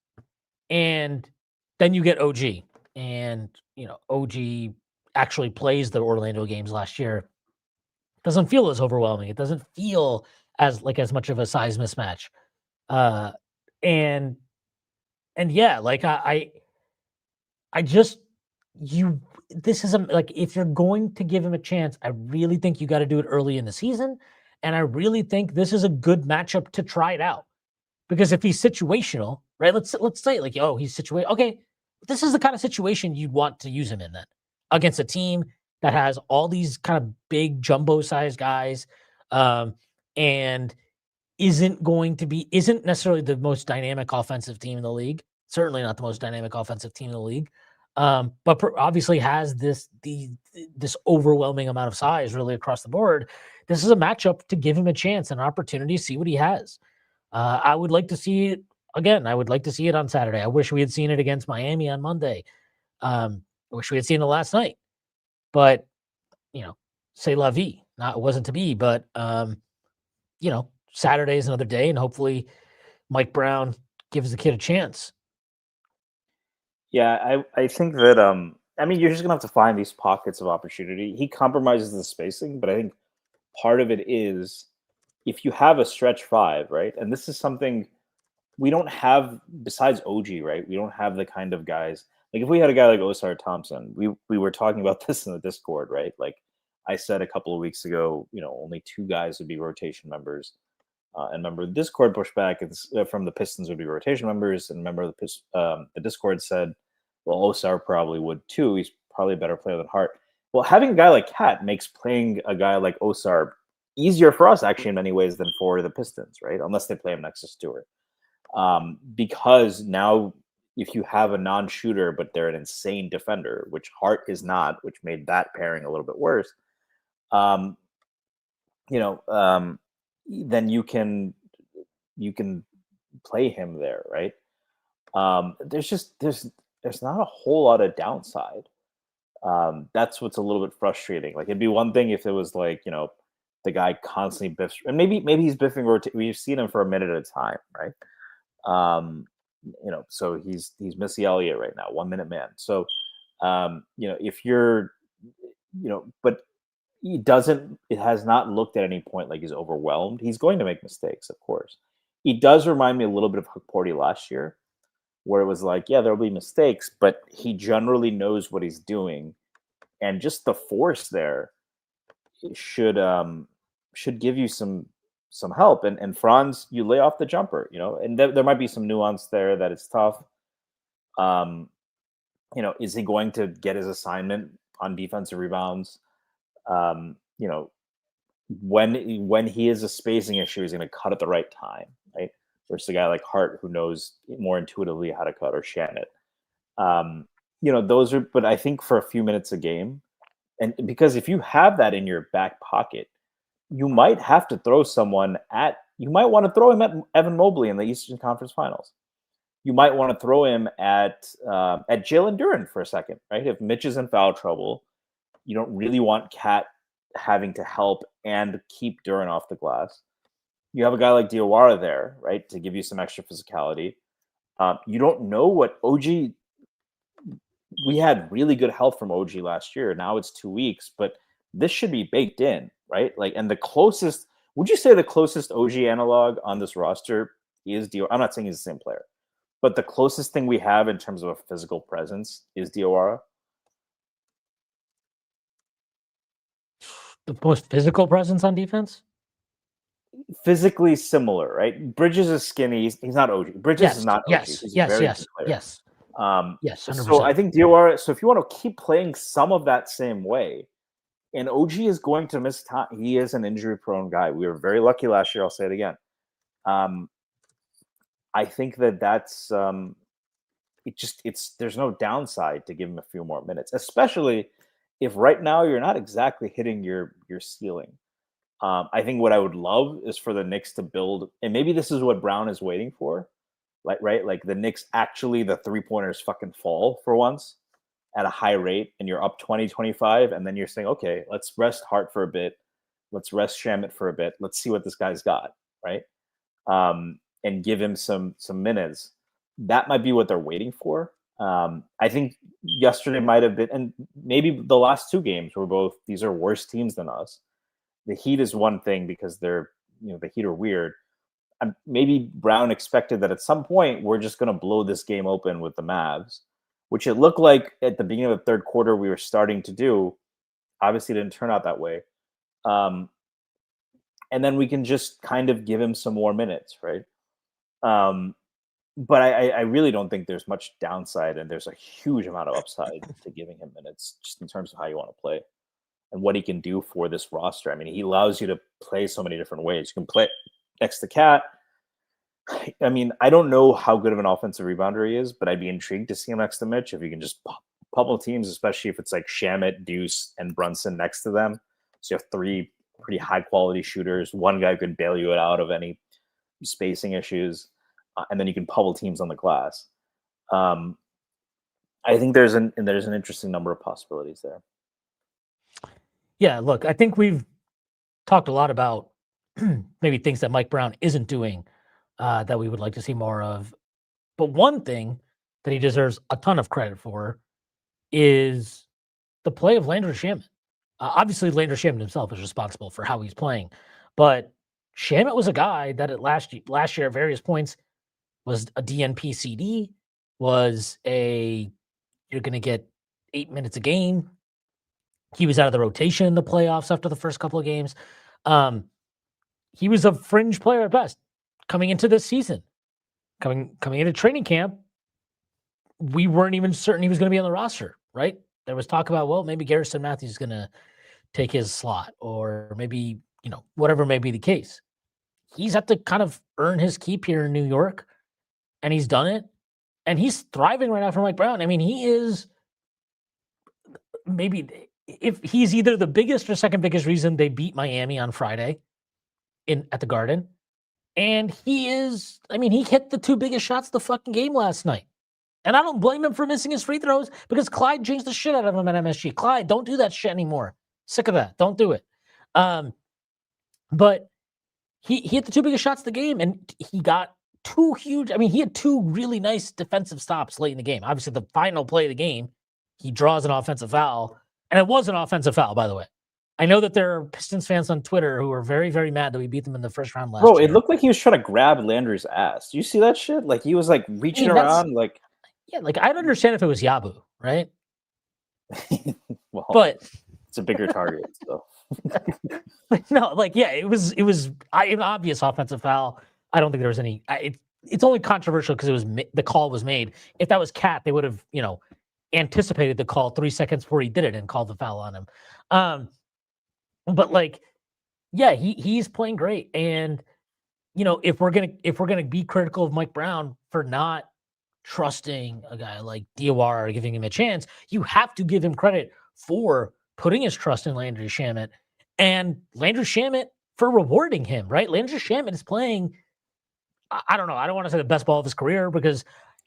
And then you get OG. And, OG actually plays the Orlando games last year. It doesn't feel as overwhelming. It doesn't feel as much of a size mismatch. And yeah, like I just this is like, if you're going to give him a chance, I really think you got to do it early in the season. And I really think this is a good matchup to try it out. Because if he's situational, right? Let's say like, oh, he's situated. Okay, this is the kind of situation you'd want to use him in then, against a team that has all these kind of big jumbo size guys, and isn't necessarily the most dynamic offensive team in the league. Certainly not the most dynamic offensive team in the league. But obviously has this overwhelming amount of size really across the board. This is a matchup to give him a chance, an opportunity to see what he has. I would like to see it again. I would like to see it on Saturday. I wish we had seen it against Miami on Monday. I wish we had seen it last night. But, c'est la vie. It wasn't to be. But, Saturday is another day, and hopefully Mike Brown gives the kid a chance. Yeah, I think that I mean, you're just gonna have to find these pockets of opportunity. He compromises the spacing, but I think part of it is if you have a stretch five, right? And this is something we don't have besides OG, right? We don't have the kind of guys like if we had a guy like Osar Thompson, we were talking about this in the Discord, right? Like I said a couple of weeks ago, only two guys would be rotation members. And remember, the Discord pushback from the Pistons would be rotation members. And remember, the Discord said, well, Osar probably would too. He's probably a better player than Hart. Well, having a guy like Cat makes playing a guy like Osar easier for us, actually, in many ways than for the Pistons, right? Unless they play him next to Stewart. Because now, if you have a non-shooter, but they're an insane defender, which Hart is not, which made that pairing a little bit worse, then you can play him there, right? There's not a whole lot of downside. That's what's a little bit frustrating. Like it'd be one thing if it was like the guy constantly biffs, and maybe he's biffing. We've seen him for a minute at a time, right? So he's Missy Elliott right now, 1 minute man. So if you're but it has not looked at any point like he's overwhelmed. He's going to make mistakes, of course. he does remind me a little bit of Hookporty last year, where it was like, yeah, there'll be mistakes, but he generally knows what he's doing, and just the force there should give you some help. And Franz, you lay off the jumper, and there might be some nuance there that it's tough. Um, is he going to get his assignment on defensive rebounds? Um, you know, when he is a spacing issue, he's going to cut at the right time, right? Versus a guy like Hart who knows more intuitively how to cut, or Shannon. Those are. But I think for a few minutes a game, and because if you have that in your back pocket, you might have to throw someone at. You might want to throw him at Evan Mobley in the Eastern Conference Finals. You might want to throw him at Jalen Duren for a second, right? If Mitch is in foul trouble, you don't really want Cat having to help and keep Duren off the glass. You have a guy like Diawara there, right, to give you some extra physicality. You don't know what OG. We had really good help from OG last year. Now it's 2 weeks, but this should be baked in, right? Like, and the closest, would you say the closest OG analog on this roster is Diawara? I'm not saying he's the same player, but the closest thing we have in terms of a physical presence is Diawara. The most physical presence on defense? Physically similar, right? Bridges is skinny. He's not OG. Bridges is not OG. Yes, He's yes, very yes, good player. yes. Yes, 100%. So I think Diawara. So if you want to keep playing some of that same way, and OG is going to miss time. He is an injury-prone guy. We were very lucky last year. I'll say it again. I think that's there's no downside to give him a few more minutes, especially if right now you're not exactly hitting your ceiling. I think what I would love is for the Knicks to build, and maybe this is what Brown is waiting for, like the Knicks actually, the 3-pointers fucking fall for once at a high rate, and you're up 20-25, and then you're saying, okay, let's rest Hart for a bit, let's rest Shamet for a bit, let's see what this guy's got, right? And give him some minutes. That might be what they're waiting for. I think yesterday might have been, and maybe the last 2 games were both, these are worse teams than us. The Heat is one thing because they're, the Heat are weird. Maybe Brown expected that at some point we're just going to blow this game open with the Mavs, which it looked like at the beginning of the third quarter we were starting to do. Obviously, it didn't turn out that way. And then we can just kind of give him some more minutes, right? But I really don't think there's much downside, and there's a huge amount of upside to giving him minutes, just in terms of how you want to play and what he can do for this roster. I mean, he allows you to play so many different ways. You can play next to Cat. I mean, I don't know how good of an offensive rebounder he is, but I'd be intrigued to see him next to Mitch if you can just pummel teams, especially if it's like Shamet, Deuce, and Brunson next to them. So you have 3 pretty high-quality shooters. One guy could bail you out of any spacing issues, and then you can pummel teams on the glass. I think there's an interesting number of possibilities there. Yeah, look, I think we've talked a lot about maybe things that Mike Brown isn't doing that we would like to see more of. But one thing that he deserves a ton of credit for is the play of Landry Shamet. Obviously, Landry Shamet himself is responsible for how he's playing, but Shamet was a guy that at last year at various points was a DNP CD, you're going to get 8 minutes a game. He was out of the rotation in the playoffs after the first couple of games. He was a fringe player at best coming into this season. Coming into training camp, we weren't even certain he was going to be on the roster, right? There was talk about, well, maybe Garrison Matthews is going to take his slot, or maybe, whatever may be the case. He's had to kind of earn his keep here in New York, and he's done it. And he's thriving right now for Mike Brown. I mean, he is maybe, if he's either the biggest or second biggest reason they beat Miami on Friday at the Garden. And he hit the 2 biggest shots of the fucking game last night. And I don't blame him for missing his free throws because Clyde changed the shit out of him at MSG. Clyde, don't do that shit anymore. Sick of that. Don't do it. But he hit the 2 biggest shots of the game, and he got 2 huge. I mean, he had 2 really nice defensive stops late in the game. Obviously, the final play of the game, he draws an offensive foul, and it was an offensive foul, by the way. I know that there are Pistons fans on Twitter who are very, very mad that we beat them in the first round last Bro, year. it looked like he was trying to grab Landry's ass. Do you see that shit? Like he was like reaching around, like yeah, like I'd understand if it was Yabu, right? well, But it's a bigger target. So no, like yeah, it was an obvious offensive foul. I don't think there was any. It's only controversial because it was the call was made. If that was Cat, they would have anticipated the call 3 seconds before he did it and called the foul on him. But like, yeah, he's playing great, and if we're gonna be critical of Mike Brown for not trusting a guy like Diawara or giving him a chance, you have to give him credit for putting his trust in Landry Shamet and Landry Shamet for rewarding him, right? Landry Shamet is playing, I don't know, I don't want to say the best ball of his career because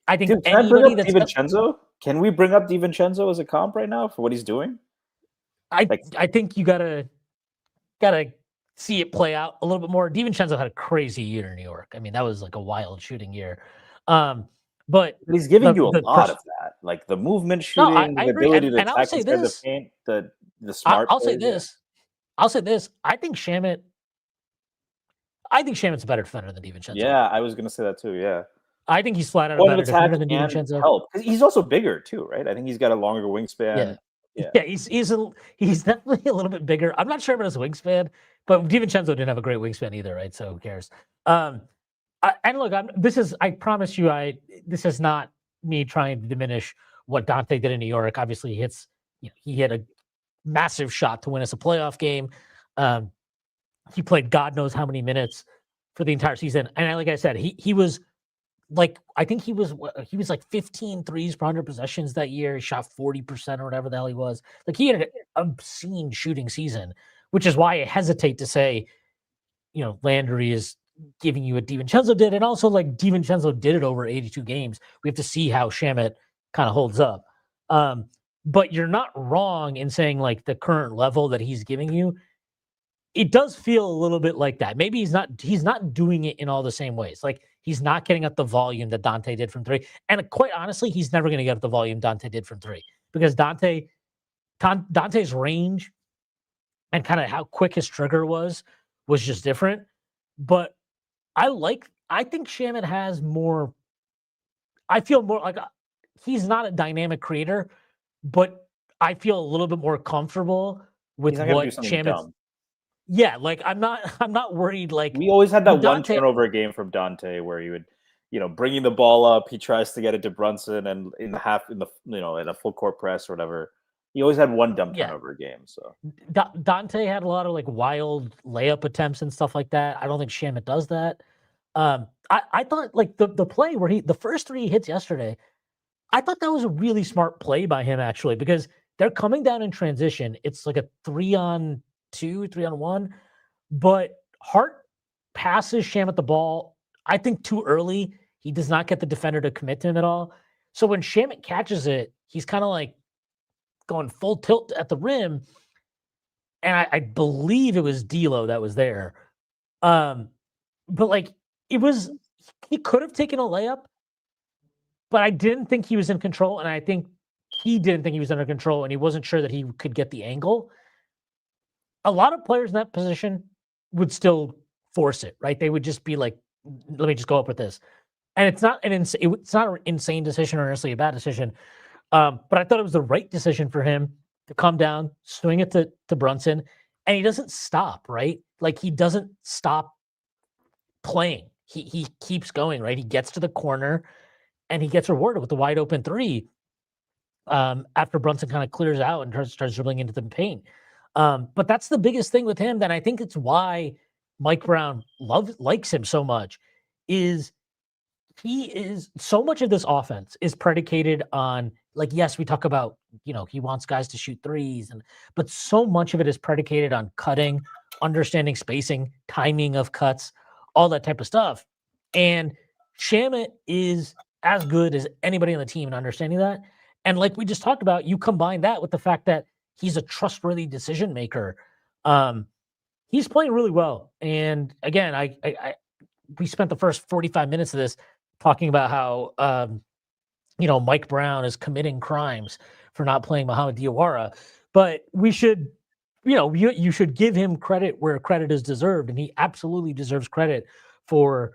I think dude, can I bring up DiVincenzo? Can we bring up DiVincenzo as a comp right now for what he's doing? I think you gotta see it play out a little bit more. DiVincenzo had a crazy year in New York. I mean, that was like a wild shooting year. But he's giving you a lot of that, like the movement shooting, I the agree. ability to and I'll attack say inside this. the paint, the smart. I'll say this. I'll say this. I think Shamet's a better defender than DiVincenzo. Yeah, I was gonna say that too. Yeah, I think he's flat out a better defender than DiVincenzo. Help because he's also bigger too, right? I think he's got a longer wingspan. Yeah, he's definitely a little bit bigger. I'm not sure about his wingspan, but DiVincenzo didn't have a great wingspan either, right? So who cares? And look, I promise you, this is not me trying to diminish what Dante did in New York. Obviously, he hit a massive shot to win us a playoff game. He played God knows how many minutes for the entire season, and like I said, he was like, I think he was like 15 threes per 100 possessions that year. He shot 40% or whatever the hell he was. Like he had an obscene shooting season, which is why I hesitate to say, Landry is giving you what DiVincenzo did. And also like DiVincenzo did it over 82 games. We have to see how Shamet kind of holds up. But you're not wrong in saying like the current level that he's giving you, it does feel a little bit like that. Maybe he's not doing it in all the same ways. Like he's not getting up the volume that Dante did from three. And quite honestly, he's never going to get up the volume Dante did from three because Dante's range and kind of how quick his trigger was just different. But I think Shamet has more. I feel more like he's not a dynamic creator, but I feel a little bit more comfortable with what Shamet's. Yeah, like I'm not worried. Like we always had that one turnover game from Dante where he would, bringing the ball up, he tries to get it to Brunson, and in a full court press or whatever, he always had one dumb turnover game. So Dante had a lot of like wild layup attempts and stuff like that. I don't think Shamet does that. I thought like the play where the first three he hits yesterday, I thought that was a really smart play by him actually because they're coming down in transition. It's like a 3-on-2, 3-on-1, but Hart passes Shamet the ball, I think too early. He does not get the defender to commit to him at all. So when Shamet catches it, he's kind of like going full tilt at the rim. And I believe it was D'Lo that was there. But like he could have taken a layup, but I didn't think he was in control. And I think he didn't think he was under control and he wasn't sure that he could get the angle. A lot of players in that position would still force it, right? They would just be like, let me just go up with this. And it's not an insane decision or necessarily a bad decision. But I thought it was the right decision for him to come down, swing it to Brunson, and he doesn't stop, right? Like he doesn't stop playing. He keeps going, right? He gets to the corner and he gets rewarded with the wide open three after Brunson kind of clears out and starts dribbling into the paint. But that's the biggest thing with him. That I think it's why Mike Brown likes him so much is so much of this offense is predicated on, like, yes, we talk about, he wants guys to shoot threes, but so much of it is predicated on cutting, understanding spacing, timing of cuts, all that type of stuff. And Shamet is as good as anybody on the team in understanding that. And like we just talked about, you combine that with the fact that he's a trustworthy decision maker. He's playing really well. And again, we spent the first 45 minutes of this talking about how, Mike Brown is committing crimes for not playing Mohamed Diawara. But we should you should give him credit where credit is deserved, and he absolutely deserves credit for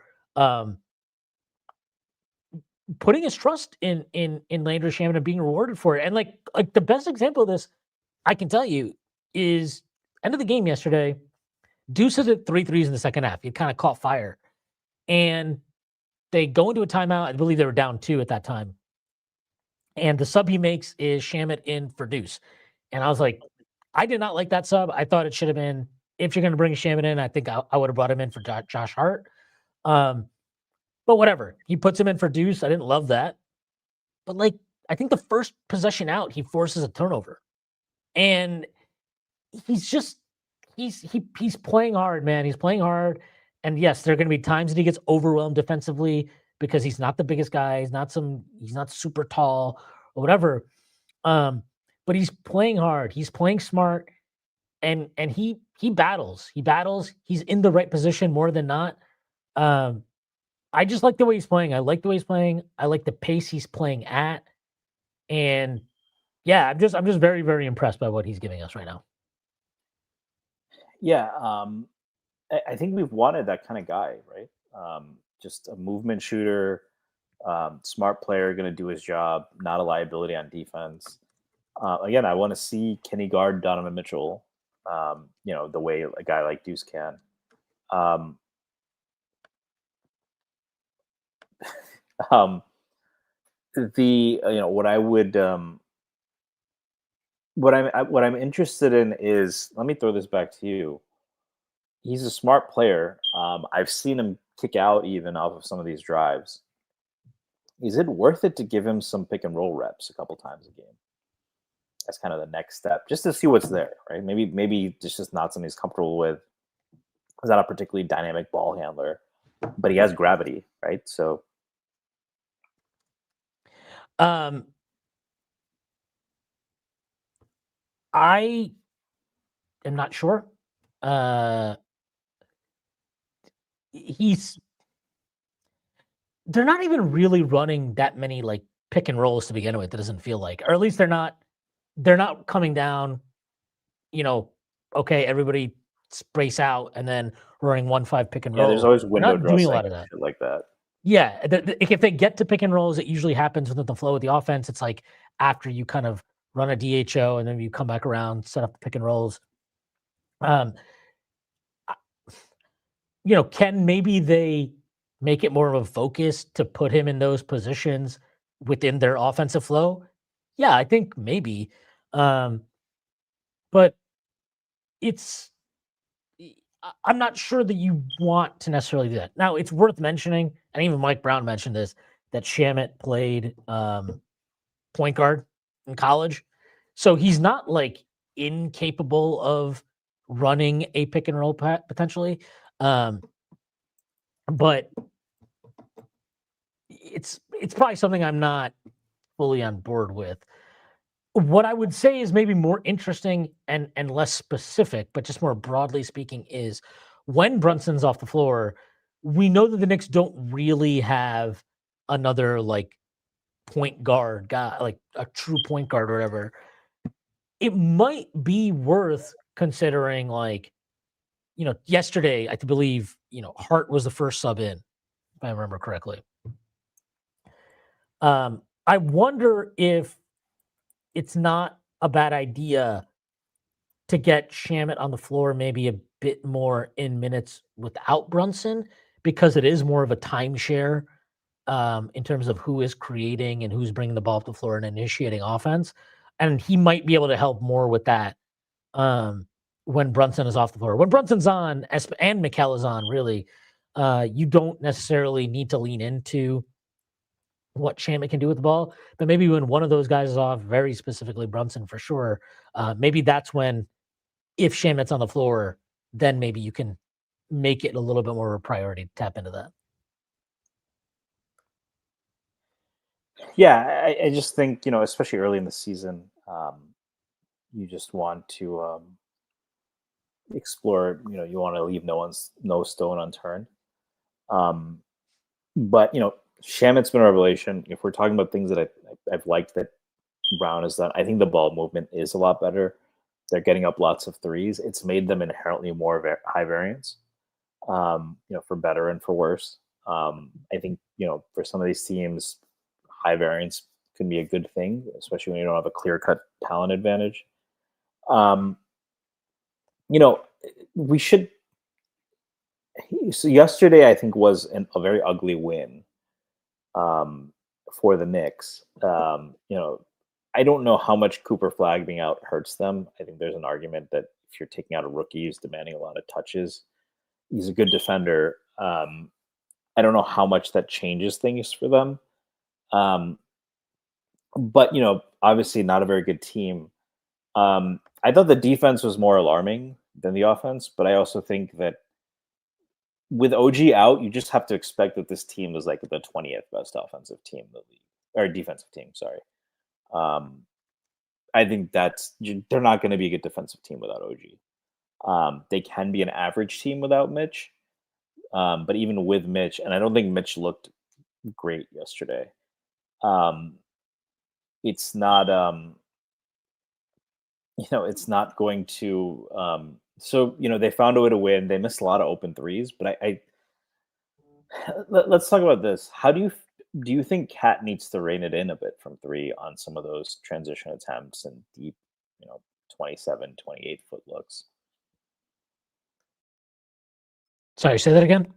putting his trust in Landry Shamet and being rewarded for it. And like the best example of this I can tell you is end of the game yesterday. Deuce hit 3 threes in the second half. He kind of caught fire, and they go into a timeout. I believe they were down 2 at that time. And the sub he makes is Shamet in for Deuce. And I was like, I did not like that sub. I thought it should have been, if you're going to bring Shamet in, I think I would have brought him in for Josh Hart. But whatever. He puts him in for Deuce. I didn't love that. But like, I think the first possession out, he forces a turnover. And he's just, he's playing hard, man. He's playing hard. And yes, there are going to be times that he gets overwhelmed defensively because he's not the biggest guy. He's not super tall or whatever. But he's playing hard. He's playing smart, and he battles. He battles. He's in the right position more than not. I just like the way he's playing. I like the way he's playing. I like the pace he's playing at, and yeah, I'm just very, very impressed by what he's giving us right now. Yeah, I think we've wanted that kind of guy, right? Just a movement shooter, smart player, going to do his job, not a liability on defense. Again, I want to see Kenny guard Donovan Mitchell, the way a guy like Deuce can. What I'm interested in is, let me throw this back to you. He's a smart player. I've seen him kick out even off of some of these drives. Is it worth it to give him some pick and roll reps a couple times a game? That's kind of the next step, just to see what's there, right? Maybe it's just not something he's comfortable with. He's not a particularly dynamic ball handler, but he has gravity, right? So, I am not sure. They're not even really running that many like pick and rolls to begin with. It doesn't feel like, or at least they're not coming down, okay, everybody sprace out and then running 1-5 pick and roll. Yeah, there's always window not doing dressing a lot of that. Shit like that. Yeah, if they get to pick and rolls, it usually happens within the flow of the offense. It's like after you kind of run a DHO and then you come back around, set up the pick and rolls. Can maybe they make it more of a focus to put him in those positions within their offensive flow? Yeah, I think maybe. But I'm not sure that you want to necessarily do that. Now, it's worth mentioning, and even Mike Brown mentioned this, that Shamet played point guard in college. So he's not like incapable of running a pick and roll potentially. But it's probably something I'm not fully on board with. What I would say is maybe more interesting and less specific, but just more broadly speaking, is when Brunson's off the floor, we know that the Knicks don't really have another like point guard guy, like a true point guard or whatever. It might be worth considering, like, yesterday, I believe, Hart was the first sub in, if I remember correctly. I wonder if it's not a bad idea to get Shamet on the floor maybe a bit more in minutes without Brunson, because it is more of a timeshare in terms of who is creating and who's bringing the ball up the floor and initiating offense. And he might be able to help more with that when Brunson is off the floor. When Brunson's on and Mikal is on, really, you don't necessarily need to lean into what Shamet can do with the ball. But maybe when one of those guys is off, very specifically Brunson for sure, maybe that's when, if Shamet's on the floor, then maybe you can make it a little bit more of a priority to tap into that. Yeah, I just think, especially early in the season, you just want to explore, you want to leave no stone unturned. But, Shamet's been a revelation. If we're talking about things that I've liked that Brown has done, I think the ball movement is a lot better. They're getting up lots of threes. It's made them inherently more high variance, for better and for worse. I think, for some of these teams, high variance can be a good thing, especially when you don't have a clear-cut talent advantage. We should. So yesterday, I think, was a very ugly win for the Knicks. I don't know how much Cooper Flag being out hurts them. I think there's an argument that if you're taking out a rookie who's demanding a lot of touches, he's a good defender. I don't know how much that changes things for them. But obviously not a very good team. I thought the defense was more alarming than the offense, but I also think that with OG out, you just have to expect that this team is like the 20th best offensive team in the league, or defensive team. Sorry. I think they're not going to be a good defensive team without OG. They can be an average team without Mitch, but even with Mitch, and I don't think Mitch looked great yesterday. It's not, it's not going to. So they found a way to win. They missed a lot of open threes, but let's talk about this. How do you think Cat needs to rein it in a bit from three on some of those transition attempts and deep, 27, 28 foot looks? Sorry, say that again.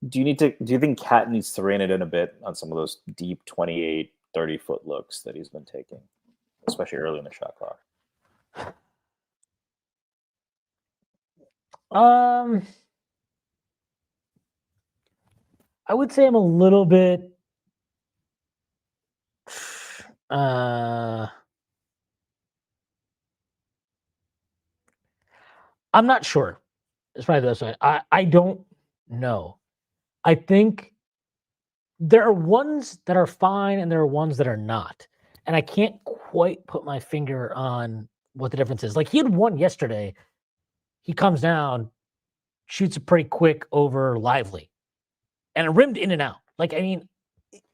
Do you think Cat needs to rein it in a bit on some of those deep 28, 30 foot looks that he's been taking, especially early in the shot clock? I would say I'm a little bit I'm not sure. It's probably the best way. I don't know. I think there are ones that are fine and there are ones that are not. And I can't quite put my finger on what the difference is. Like he had one yesterday. He comes down, shoots a pretty quick over Lively, and it rimmed in and out. Like, I mean,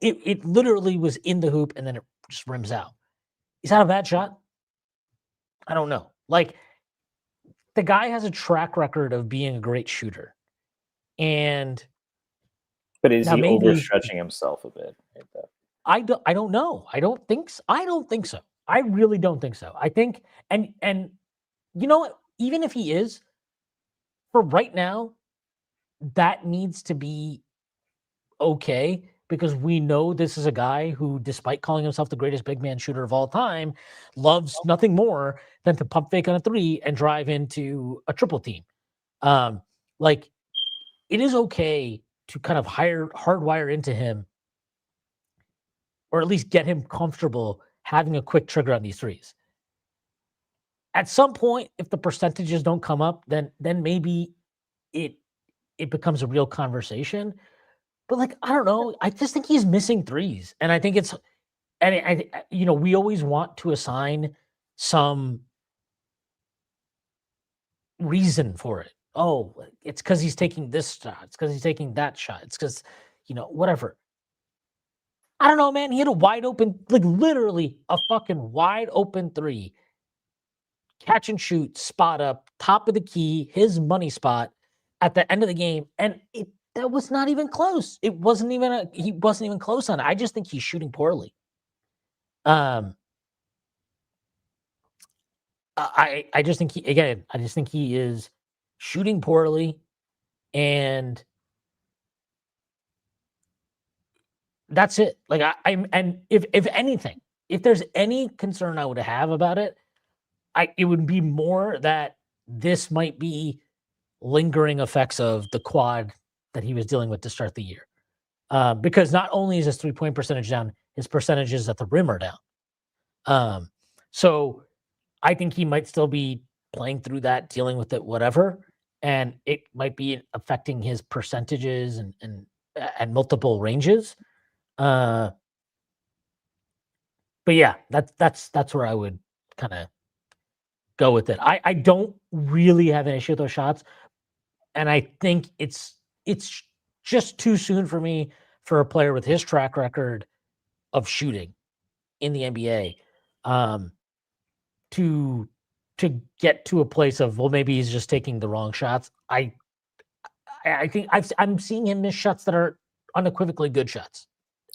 it literally was in the hoop and then it just rims out. Is that a bad shot? I don't know. Like, the guy has a track record of being a great shooter. But is he overstretching himself a bit? I don't know. I don't think so. I really don't think so. I think, and you know what? Even if he is, for right now, that needs to be okay, because we know this is a guy who, despite calling himself the greatest big man shooter of all time, loves nothing more than to pump fake on a three and drive into a triple team. Like, it is okay to kind of hardwire into him, or at least get him comfortable having a quick trigger on these threes. At some point, if the percentages don't come up, then maybe it becomes a real conversation. But like, I don't know. I just think he's missing threes. And I think it's, and we always want to assign some reason for it. Oh, it's because he's taking this shot. It's because he's taking that shot. It's because, whatever. I don't know, man. He had a wide open, like literally a fucking wide open three. Catch and shoot, spot up, top of the key, his money spot at the end of the game. And that was not even close. He wasn't even close on it. I just think he's shooting poorly. I just think he is shooting poorly, and that's it. Like and if anything, if there's any concern I would have about it, it would be more that this might be lingering effects of the quad that he was dealing with to start the year. Because not only is his 3-point percentage down, his percentages at the rim are down. So I think he might still be playing through that, dealing with it, whatever. And it might be affecting his percentages and multiple ranges. But yeah, that's where I would kind of go with it. I don't really have an issue with those shots. And I think it's just too soon for me for a player with his track record of shooting in the NBA to to get to a place of, well, maybe he's just taking the wrong shots. I think I'm seeing him miss shots that are unequivocally good shots,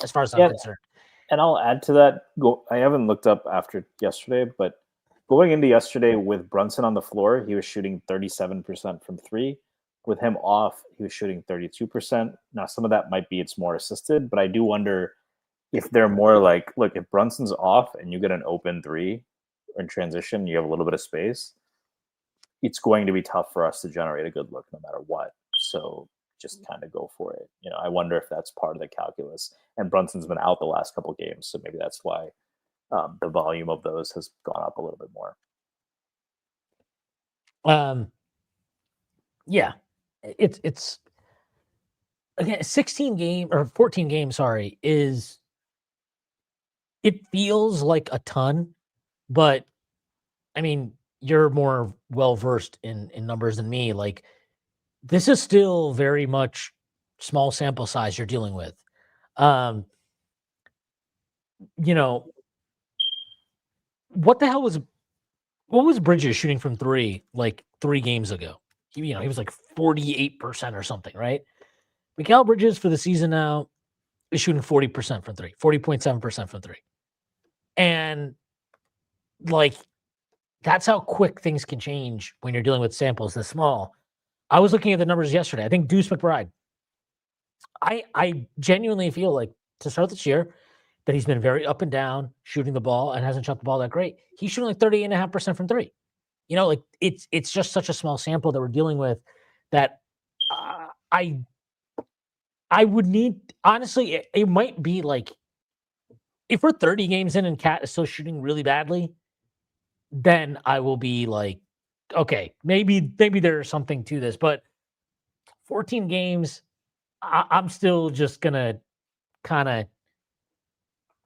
as far as I'm concerned. And I'll add to that. I haven't looked up after yesterday, but going into yesterday with Brunson on the floor, he was shooting 37% from three. With him off, he was shooting 32%. Now, some of that might be it's more assisted, but I do wonder if they're more like, look, if Brunson's off and you get an open three in transition, you have a little bit of space, it's going to be tough for us to generate a good look no matter what. So just kind of go for it. I wonder if that's part of the calculus. And Brunson's been out the last couple of games, so maybe that's why the volume of those has gone up a little bit more. Yeah, it's again 16 game or 14 games. Sorry, it feels like a ton, but I mean, you're more well versed in numbers than me. Like, this is still very much small sample size you're dealing with. What the hell what was Bridges shooting from three like 3 games ago? He was like 48% or something, right? Mikal Bridges for the season now is shooting 40% from three, 40.7% from three. And like, that's how quick things can change when you're dealing with samples this small. I was looking at the numbers yesterday. I think Deuce McBride, I genuinely feel like to start this year that he's been very up and down shooting the ball and hasn't shot the ball that great. He's shooting like 38.5% from three. Like it's just such a small sample that we're dealing with that I would need, honestly, it might be like, if we're 30 games in and Cat is still shooting really badly, then I will be like, okay, maybe there's something to this. But 14 games, I'm still just gonna kind of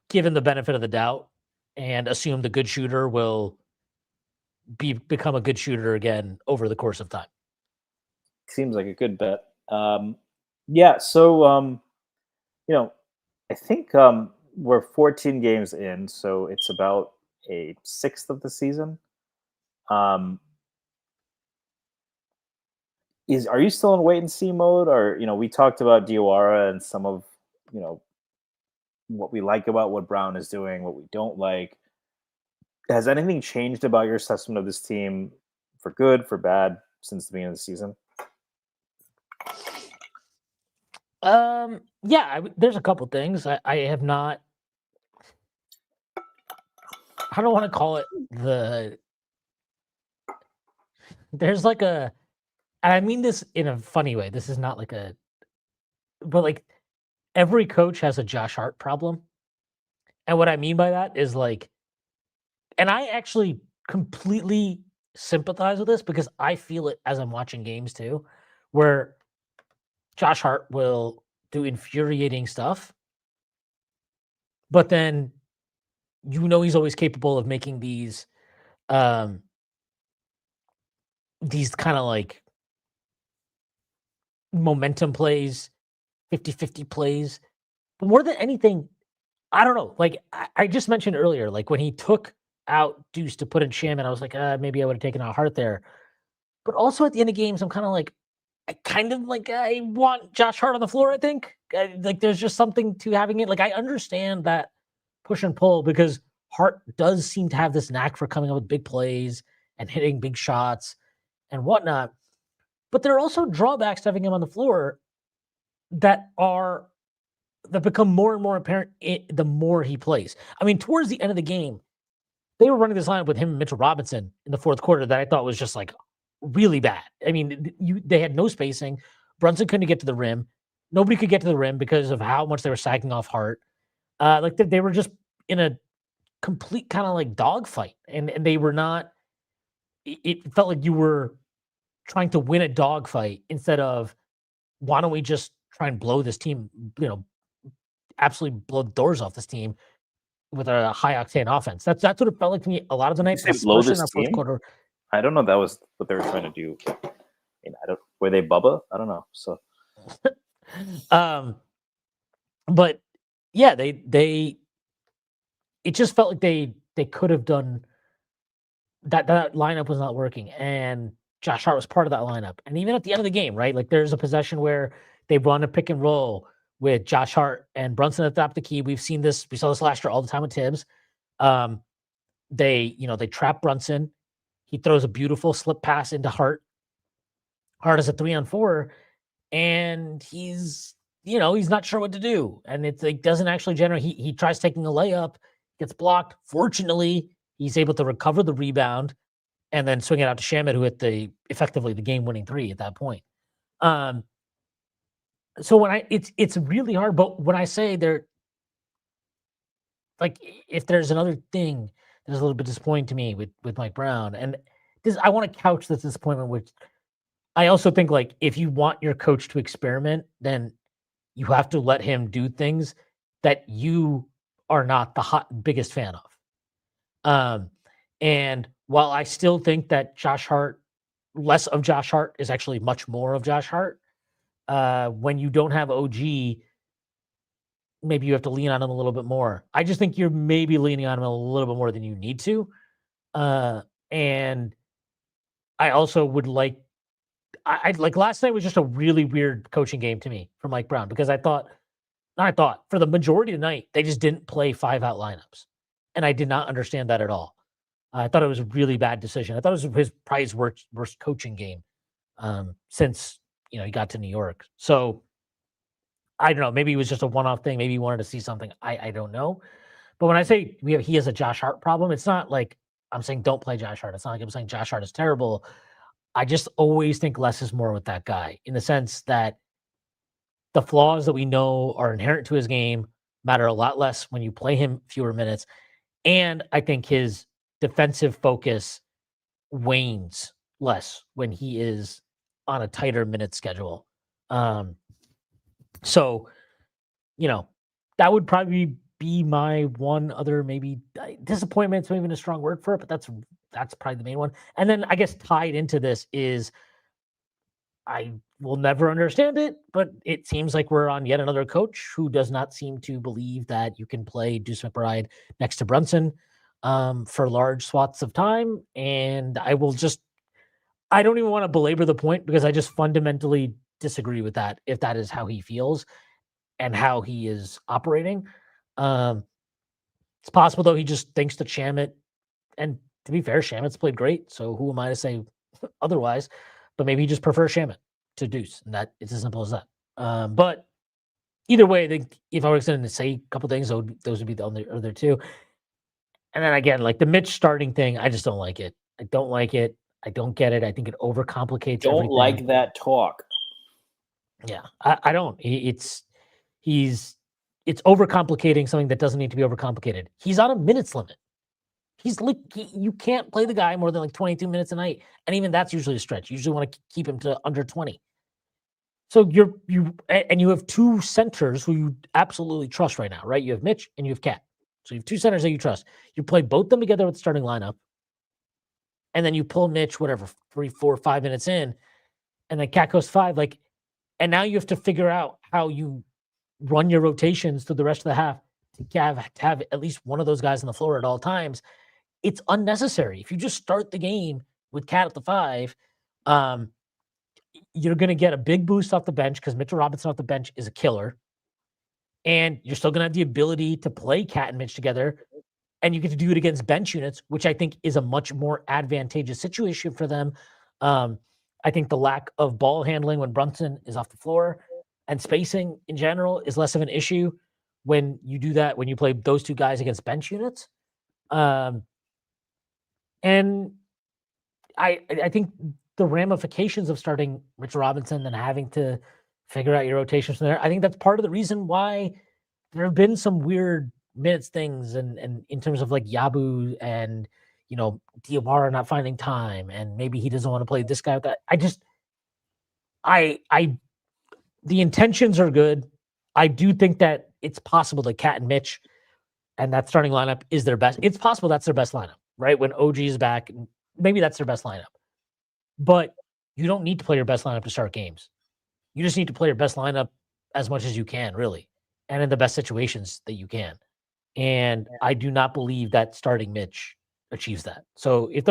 give him the benefit of the doubt and assume the good shooter will become a good shooter again over the course of time. Seems like a good bet. Yeah, so I think we're 14 games in, so it's about a sixth of the season. Are you still in wait and see mode? Or we talked about Diawara and some of what we like about what Brown is doing, what we don't like. Has anything changed about your assessment of this team for good, for bad, since the beginning of the season? Yeah, there's a couple things. I have not. I don't want to call it there's like and I mean this in a funny way. This is not like but like, every coach has a Josh Hart problem. And what I mean by that is like, and I actually completely sympathize with this because I feel it as I'm watching games too, where Josh Hart will do infuriating stuff, but then he's always capable of making these kind of like momentum plays, 50-50 plays. But more than anything, I don't know. Like, I just mentioned earlier, like when he took out Deuce to put in Sham, and I was like, maybe I would have taken out Hart there. But also at the end of games, I'm kind of like, I want Josh Hart on the floor, I think. Like, there's just something to having it. Like, I understand that push and pull because Hart does seem to have this knack for coming up with big plays and hitting big shots and whatnot. But there are also drawbacks to having him on the floor that become more and more apparent the more he plays. I mean, towards the end of the game, they were running this lineup with him and Mitchell Robinson in the fourth quarter that I thought was just like really bad. I mean, they had no spacing. Brunson couldn't get to the rim. Nobody could get to the rim because of how much they were sagging off Hart. Like they were just in a complete kind of like dogfight, and they were not. It felt like you were trying to win a dogfight instead of, why don't we just try and blow this team? Absolutely blow the doors off this team with a high octane offense. That's what it felt like to me a lot of the night, blow this in the fourth quarter. I don't know. That was what they were trying to do. I mean, were they Bubba? I don't know. So, but yeah, it just felt like they could have done that lineup was not working, and Josh Hart was part of that lineup. And even at the end of the game, right? Like there's a possession where they run a pick and roll with Josh Hart and Brunson at the top of the key. We've seen this. We saw this last year all the time with Tibbs. They trap Brunson. He throws a beautiful slip pass into Hart. Hart is a 3-on-4, and he's not sure what to do, and it doesn't actually generate. He tries taking a layup, gets blocked. Fortunately, he's able to recover the rebound and then swing it out to Shamet, who hit effectively the game-winning 3 at that point. So it's really hard, but when I say if there's another thing that's a little bit disappointing to me with Mike Brown, and I want to couch this disappointment with. I also think if you want your coach to experiment, then you have to let him do things that you are not the biggest fan of. And while I still think that less of Josh Hart is actually much more of Josh Hart, when you don't have OG, maybe you have to lean on him a little bit more. I just think you're maybe leaning on him a little bit more than you need to. And I also would like last night was just a really weird coaching game to me for Mike Brown, because for the majority of the night, they just didn't play 5-out lineups. And I did not understand that at all. I thought it was a really bad decision. I thought it was probably his worst coaching game since he got to New York. So I don't know. Maybe it was just a one-off thing. Maybe he wanted to see something. I don't know. But when I say he has a Josh Hart problem, it's not like I'm saying don't play Josh Hart. It's not like I'm saying Josh Hart is terrible. I just always think less is more with that guy, in the sense that the flaws that we know are inherent to his game matter a lot less when you play him fewer minutes. And I think his defensive focus wanes less when he is on a tighter minute schedule. So, that would probably be my one other maybe disappointment's maybe a strong word for it, but that's probably the main one. And then I guess tied into this is I will never understand it, but it seems like we're on yet another coach who does not seem to believe that you can play Deuce McBride next to Brunson for large swaths of time. And I don't even want to belabor the point, because I just fundamentally disagree with that, if that is how he feels and how he is operating. It's possible, though, he just thinks that Shamet, and to be fair, Shamet's played great, so who am I to say otherwise? But maybe he just prefers Shamet to Deuce, and that it's as simple as that. But either way, I think if I was going to say a couple things, those would be the other two. And then again, the Mitch starting thing, I just don't like it. I don't like it. I don't get it. I think it overcomplicates Don't everything. like that talk. Yeah, I don't. It's overcomplicating something that doesn't need to be overcomplicated. He's on a minutes limit. You can't play the guy more than 22 minutes a night, and even that's usually a stretch. You usually want to keep him to under 20. So you have two centers who you absolutely trust right now, right? You have Mitch and you have Cat. So you have two centers that you trust. You play both them together with the starting lineup, and then you pull Mitch 3, 4, 5 minutes in, and then Cat goes 5. And now you have to figure out how you run your rotations through the rest of the half to have at least one of those guys on the floor at all times. It's unnecessary. If you just start the game with Cat at the 5, you're going to get a big boost off the bench, because Mitchell Robinson off the bench is a killer. And you're still going to have the ability to play Cat and Mitch together. And you get to do it against bench units, which I think is a much more advantageous situation for them. I think the lack of ball handling when Brunson is off the floor and spacing in general is less of an issue when you do that, when you play those two guys against bench units. And I think the ramifications of starting Mitch Robinson and having to figure out your rotations from there, I think that's part of the reason why there have been some weird minutes things, and in terms of Yabu and Diawara not finding time, and maybe he doesn't want to play this guy with that. The intentions are good. I do think that it's possible that Cat and Mitch and that starting lineup is their best. It's possible that's their best lineup, right? When OG is back, maybe that's their best lineup. But you don't need to play your best lineup to start games. You just need to play your best lineup as much as you can, really, and in the best situations that you can. And I do not believe that starting Mitch achieves that. So if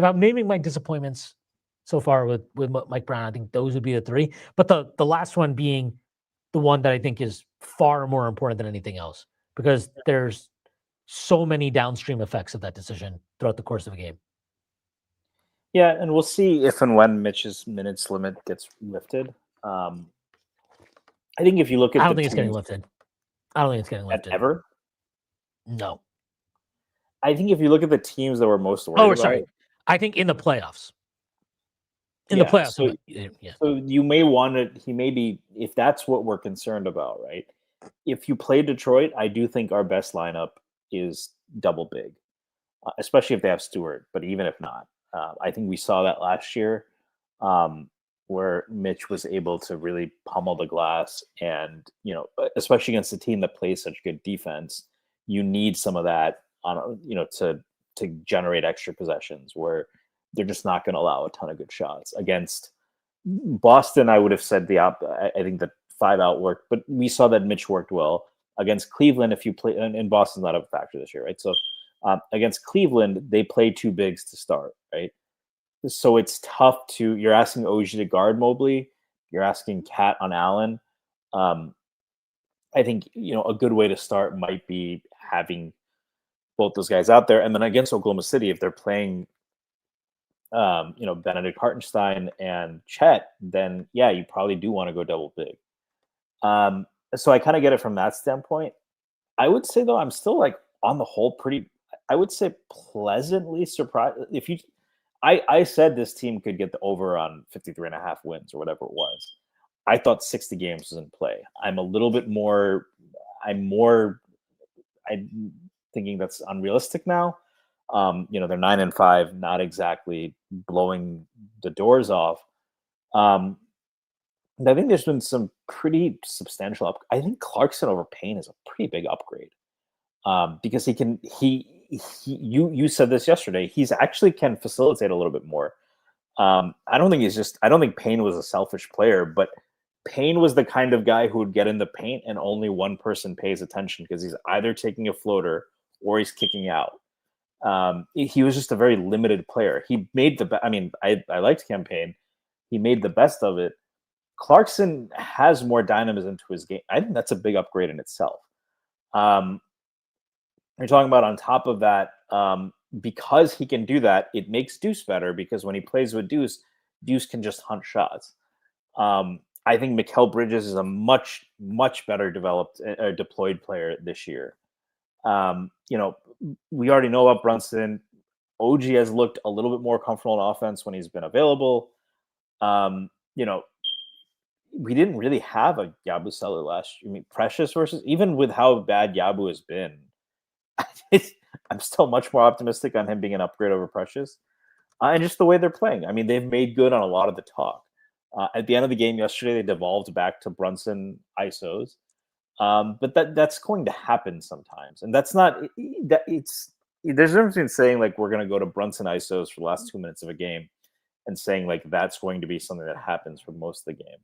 I'm naming my disappointments so far with Mike Brown, I think those would be the three. But the last one being the one that I think is far more important than anything else, because there's so many downstream effects of that decision throughout the course of a game. Yeah, and we'll see if and when Mitch's minutes limit gets lifted. I think if you look at I don't think it's getting lifted. I don't think it's getting lifted. Ever? No. I think if you look at the teams that were most worried about sorry. it, I think in the playoffs. In the playoffs. So you may want to, he may be, if that's what we're concerned about, right? If you play Detroit, I do think our best lineup is double big, especially if they have Stewart. But even if not, I think we saw that last year where Mitch was able to really pummel the glass. And, especially against a team that plays such good defense, you need some of that to generate extra possessions where they're just not going to allow a ton of good shots. Against Boston, I would have said I think that 5-out worked, but we saw that Mitch worked well. Against Cleveland, if you play, and Boston's not a factor this year, right? So against Cleveland, they play two bigs to start, right? So it's tough you're asking OG to guard Mobley, you're asking Cat on Allen. I think, a good way to start might be having both those guys out there. And then against Oklahoma City, if they're playing Benedict Hartenstein and Chet, then yeah, you probably do want to go double big. So I kind of get it from that standpoint. I would say though, I'm still like on the whole I would say pleasantly surprised. I said this team could get the over on 53.5 wins or whatever it was. I thought 60 games was in play. I'm thinking that's unrealistic now. They're 9-5, not exactly blowing the doors off. I think there's been some pretty substantial I think Clarkson over Payne is a pretty big upgrade because you said this yesterday. He's actually can facilitate a little bit more. I don't think Payne was a selfish player, but Payne was the kind of guy who would get in the paint and only one person pays attention because he's either taking a floater or he's kicking out. He was just a very limited player. He made I liked Campaign. He made the best of it. Clarkson has more dynamism to his game. I think that's a big upgrade in itself. You're talking about on top of that, because he can do that, it makes Deuce better because when he plays with Deuce can just hunt shots. I think Mikal Bridges is a much, much better developed or deployed player this year. We already know about Brunson. OG has looked a little bit more comfortable in offense when he's been available. We didn't really have a Yabusele last year. I mean, Precious versus, even with how bad Yabu has been, I'm still much more optimistic on him being an upgrade over Precious. And just the way they're playing. I mean, they've made good on a lot of the talk. At the end of the game yesterday, they devolved back to Brunson ISOs. But that's going to happen sometimes. And that's not there's a difference between saying like we're going to go to Brunson ISOs for the last 2 minutes of a game and saying like that's going to be something that happens for most of the game.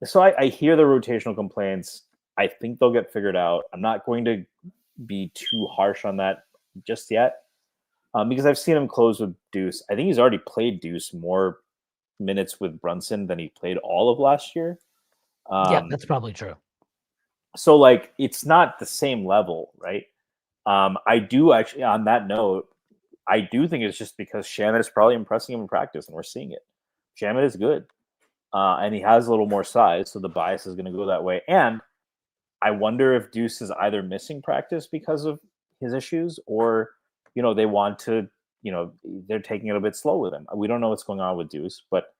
So I hear the rotational complaints. I think they'll get figured out. I'm not going to be too harsh on that just yet because I've seen him close with Deuce. I think he's already played Deuce more minutes with Brunson than he played all of last year. Yeah, that's probably true. So like it's not the same level, right? I do actually, on that note, I do think it's just because Shannon is probably impressing him in practice, and we're seeing it. Shannon is good, and he has a little more size, so the bias is going to go that way. And I wonder if Deuce is either missing practice because of his issues, or they want to, they're taking it a bit slow with him. We don't know what's going on with Deuce, but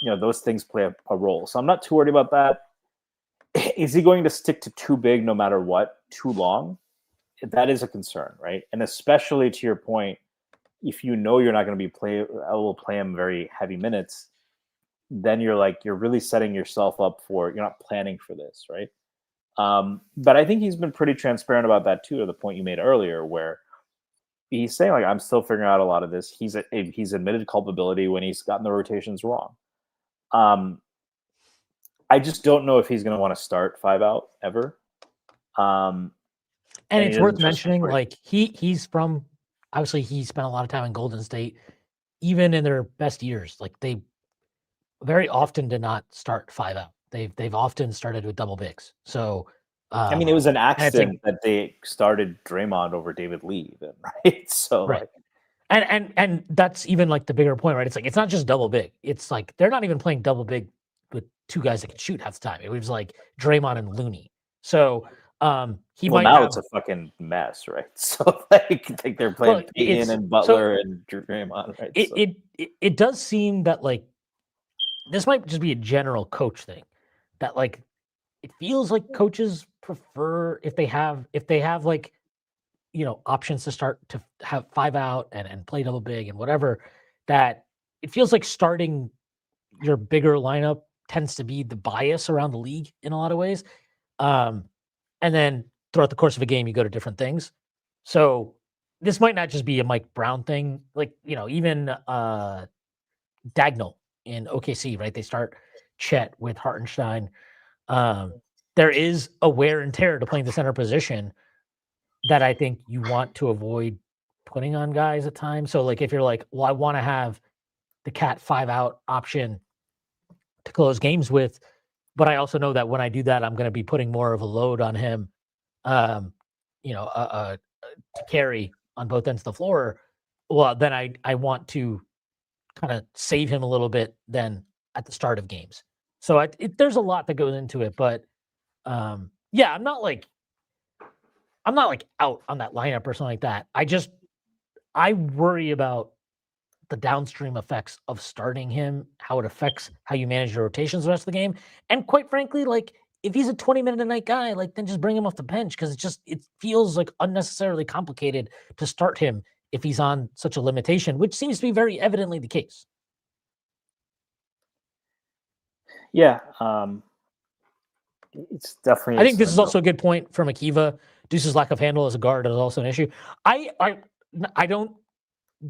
those things play a role. So I'm not too worried about that. Is he going to stick to too big no matter what, too long? That is a concern, right? And especially to your point, if you're not going to be able to play him very heavy minutes, then you're really setting yourself up for, you're not planning for this, right? But I think he's been pretty transparent about that too, to the point you made earlier, where he's saying like, I'm still figuring out a lot of this. He's admitted culpability when he's gotten the rotations wrong. I just don't know if he's going to want to start 5-out ever. And it's worth mentioning, like he's from obviously he spent a lot of time in Golden State, even in their best years. Like they very often did not start 5 out. They've often started with double bigs. So I mean, it was an and it's like accident that they started Draymond over David Lee, then, right? So right. like, And that's even like the bigger point, right? It's like it's not just double big. It's like they're not even playing double big with two guys that can shoot half the time. It was like Draymond and Looney. So he well, might now have it's a fucking mess, right? So like they're playing Payton and Butler and Draymond, right? So. It does seem that like this might just be a general coach thing. That like it feels like coaches prefer if they have like options to start to have 5 out and play double big and whatever, that it feels like starting your bigger lineup tends to be the bias around the league in a lot of ways. Um, and then throughout the course of a game, you go to different things. So this might not just be a Mike Brown thing. Like, even Dagnall in OKC, right? They start Chet with Hartenstein. Um, there is a wear and tear to playing the center position that I think you want to avoid putting on guys at times. So, like, if you're like, well, I want to have the cat 5 out option to close games with, but I also know that when I do that, I'm going to be putting more of a load on him, um, to carry on both ends of the floor. Well, then I want to kind of save him a little bit than at the start of games. So there's a lot that goes into it, but yeah, I'm not like out on that lineup or something like that. I worry about the downstream effects of starting him, how it affects how you manage your rotations the rest of the game. And quite frankly, like if he's a 20-minute a night guy, like then just bring him off the bench because it feels like unnecessarily complicated to start him if he's on such a limitation, which seems to be very evidently the case. Yeah, it's definitely. I think this is also a good point from Akiva. Deuce's lack of handle as a guard is also an issue. I don't.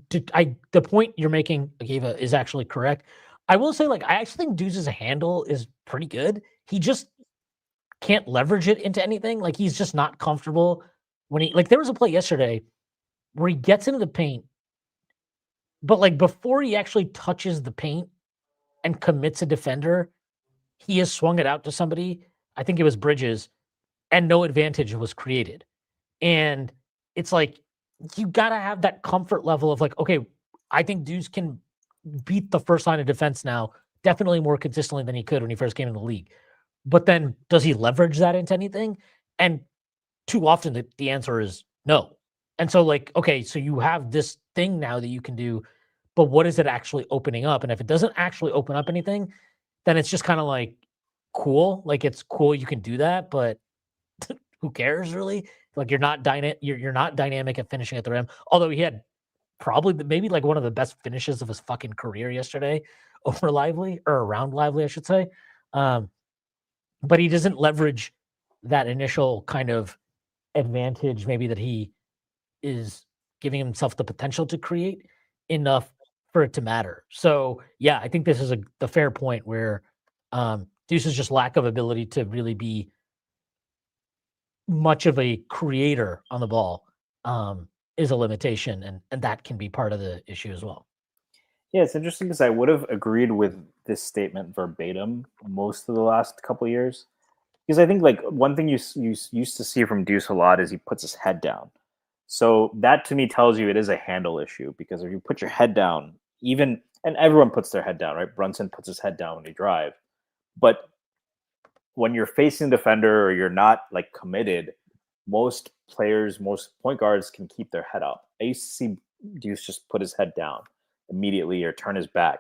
The point you're making, Akiva, is actually correct. I will say, like, I actually think Deuce's handle is pretty good. He just can't leverage it into anything. Like, he's just not comfortable when there was a play yesterday where he gets into the paint, but like before he actually touches the paint and commits a defender, he has swung it out to somebody. I think it was Bridges, and no advantage was created. And it's like you gotta have that comfort level of like, okay, I think Deuce can beat the first line of defense now, definitely more consistently than he could when he first came in the league. But then does he leverage that into anything? And too often the answer is no. And so like, okay, so you have this thing now that you can do, but what is it actually opening up? And if it doesn't actually open up anything, then it's just kind of like cool. Like it's cool you can do that, but who cares really? Like you're not dynamic at finishing at the rim. Although he had probably maybe like one of the best finishes of his fucking career yesterday over Lively or around Lively, I should say. But he doesn't leverage that initial kind of advantage, maybe that he is giving himself the potential to create enough for it to matter. So yeah, I think this is the fair point where Deuce's just lack of ability to really be much of a creator on the ball is a limitation, and that can be part of the issue as well. Yeah, it's interesting because I would have agreed with this statement verbatim most of the last couple of years. Because I think like one thing you used to see from Deuce a lot is he puts his head down. So that to me tells you it is a handle issue because if you put your head down, and everyone puts their head down, right? Brunson puts his head down when he drive. But when you're facing the defender or you're not like committed, most players, most point guards can keep their head up. I used to see Deuce just put his head down immediately or turn his back.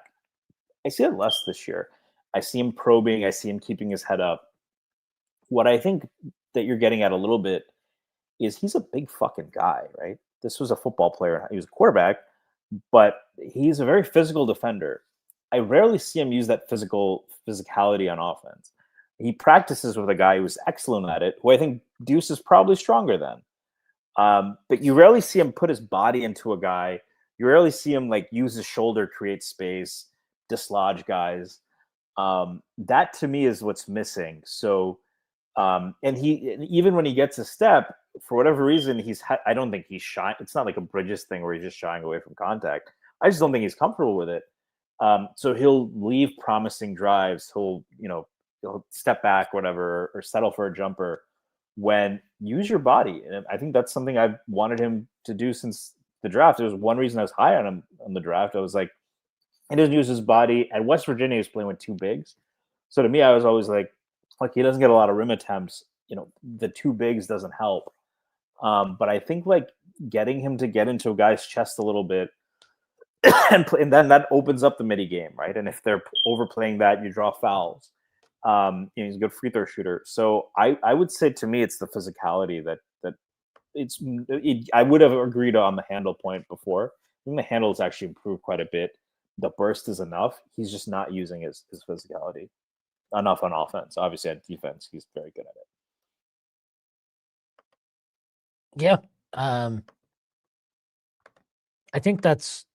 I see it less this year. I see him probing. I see him keeping his head up. What I think that you're getting at a little bit is he's a big fucking guy, right? This was a football player. He was a quarterback, but he's a very physical defender. I rarely see him use that physicality on offense. He practices with a guy who's excellent at it, who I think Deuce is probably stronger than. But you rarely see him put his body into a guy. You rarely see him like use his shoulder, create space, dislodge guys. That to me is what's missing. So And even when he gets a step, for whatever reason, I don't think he's shy. It's not like a Bridges thing where he's just shying away from contact. I just don't think he's comfortable with it. So he'll leave promising drives. He'll step back, whatever, or settle for a jumper. When use your body, and I think that's something I've wanted him to do since the draft. There was one reason I was high on him on the draft. I was like, he doesn't use his body. At West Virginia, he was playing with two bigs. So to me, I was always like he doesn't get a lot of rim attempts. The two bigs doesn't help. But I think like getting him to get into a guy's chest a little bit, and then that opens up the midi game, right? And if they're overplaying that, you draw fouls. He's a good free throw shooter. So I would say to me, it's the physicality that I would have agreed on the handle point before. I think the handle has actually improved quite a bit. The burst is enough. He's just not using his physicality enough on offense. Obviously, on defense, he's very good at it. Yeah. I think that's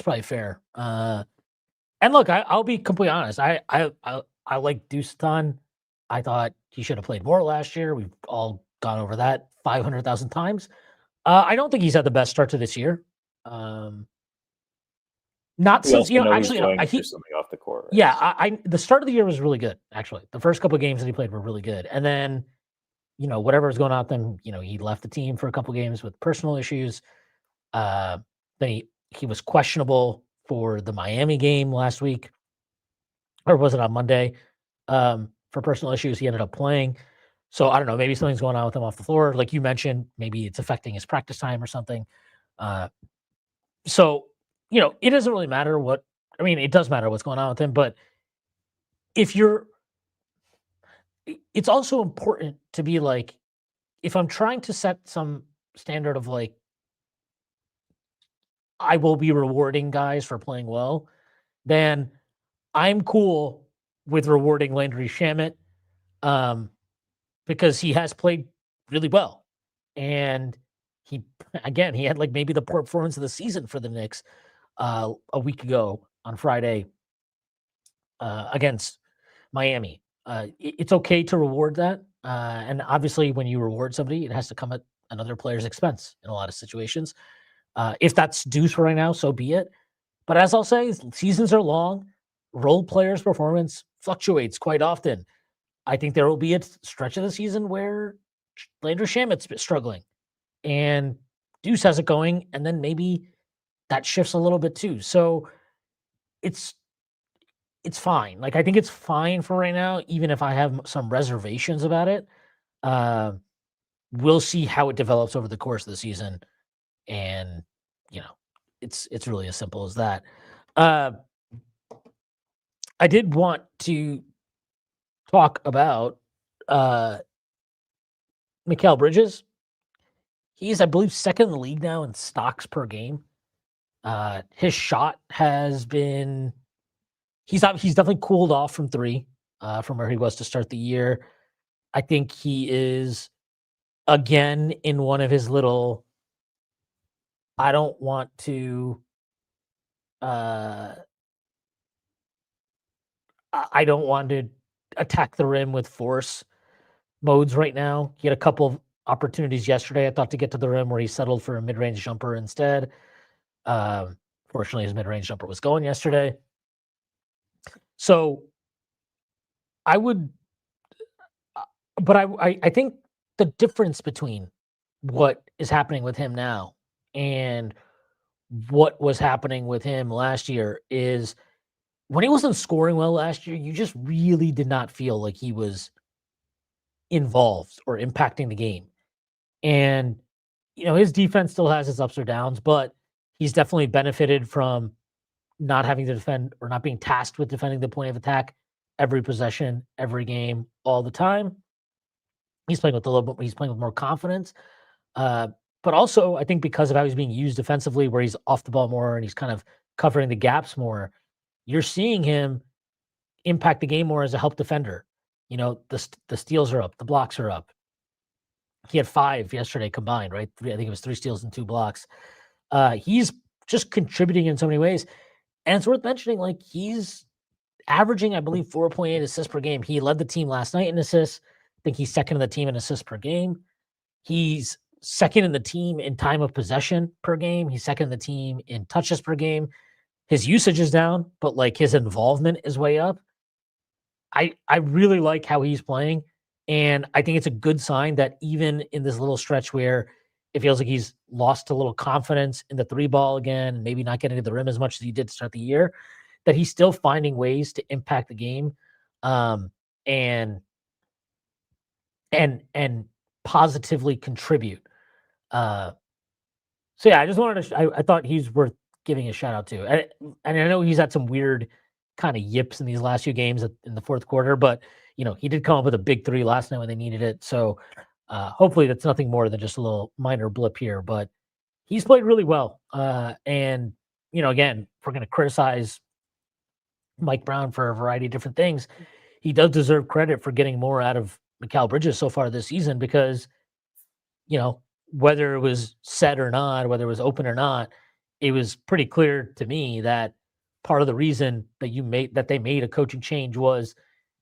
probably fair. And look, I'll be completely honest. I like Deuce a ton. I thought he should have played more last year. We've all gone over that 500,000 times. I don't think he's had the best start to this year. Not since actually something off the court. Right? Yeah, the start of the year was really good. Actually, the first couple of games that he played were really good, and then whatever was going on with him, he left the team for a couple of games with personal issues. Then he was questionable for the Miami game last week, or was it on Monday? For personal issues, he ended up playing. So I don't know. Maybe something's going on with him off the floor, like you mentioned. Maybe it's affecting his practice time or something. So it doesn't really matter what. I mean, it does matter what's going on with him, but it's also important to be like, if I'm trying to set some standard of like, I will be rewarding guys for playing well, then I'm cool with rewarding Landry Shamet because he has played really well. And he had like maybe the poor performance of the season for the Knicks a week ago on Friday against Miami. It's okay to reward that. And obviously when you reward somebody, it has to come at another player's expense in a lot of situations. If that's Deuce for right now, so be it. But as I'll say, seasons are long. Role players' performance fluctuates quite often. I think there will be a stretch of the season where Landry Shamet's struggling and Deuce has it going, and then maybe that shifts a little bit too. So it's fine. Like, I think it's fine for right now, even if I have some reservations about it. We'll see how it develops over the course of the season. And, it's really as simple as that. I did want to talk about Mikal Bridges. He's, I believe, second in the league now in stocks per game. His shot has been he's definitely cooled off from three from where he was to start the year. I think he is again in one of his little I don't want to attack the rim with force modes right now. He had a couple of opportunities yesterday, I thought, to get to the rim where he settled for a mid-range jumper instead. Fortunately, his mid-range jumper was going yesterday. So I would, but I think the difference between what is happening with him now and what was happening with him last year is when he wasn't scoring well last year, you just really did not feel like he was involved or impacting the game. And, his defense still has its ups or downs, but he's definitely benefited from not having to defend or not being tasked with defending the point of attack every possession, every game, all the time. He's playing with he's playing with more confidence. But also, I think because of how he's being used defensively, where he's off the ball more and he's kind of covering the gaps more, you're seeing him impact the game more as a help defender. The steals are up, the blocks are up. He had 5 yesterday combined, right? I think it was 3 steals and 2 blocks. He's just contributing in so many ways. And it's worth mentioning, like, he's averaging, I believe, 4.8 assists per game. He led the team last night in assists. think he's second in the team in assists per game. He's second in the team in time of possession per game. He's second in the team in touches per game. His usage is down, but like his involvement is way up. I really like how he's playing, and I think it's a good sign that even in this little stretch where it feels like he's lost a little confidence in the three ball again, maybe not getting to the rim as much as he did to start the year, that he's still finding ways to impact the game, and and positively contribute. So yeah, I just wanted to. I thought he's worth giving a shout out to, and I know he's had some weird kind of yips in these last few games in the fourth quarter, but he did come up with a big three last night when they needed it. So hopefully that's nothing more than just a little minor blip here. But he's played really well, and again, if we're going to criticize Mike Brown for a variety of different things, he does deserve credit for getting more out of Mikal Bridges so far this season because whether it was set or not, whether it was open or not, it was pretty clear to me that part of the reason that they made a coaching change was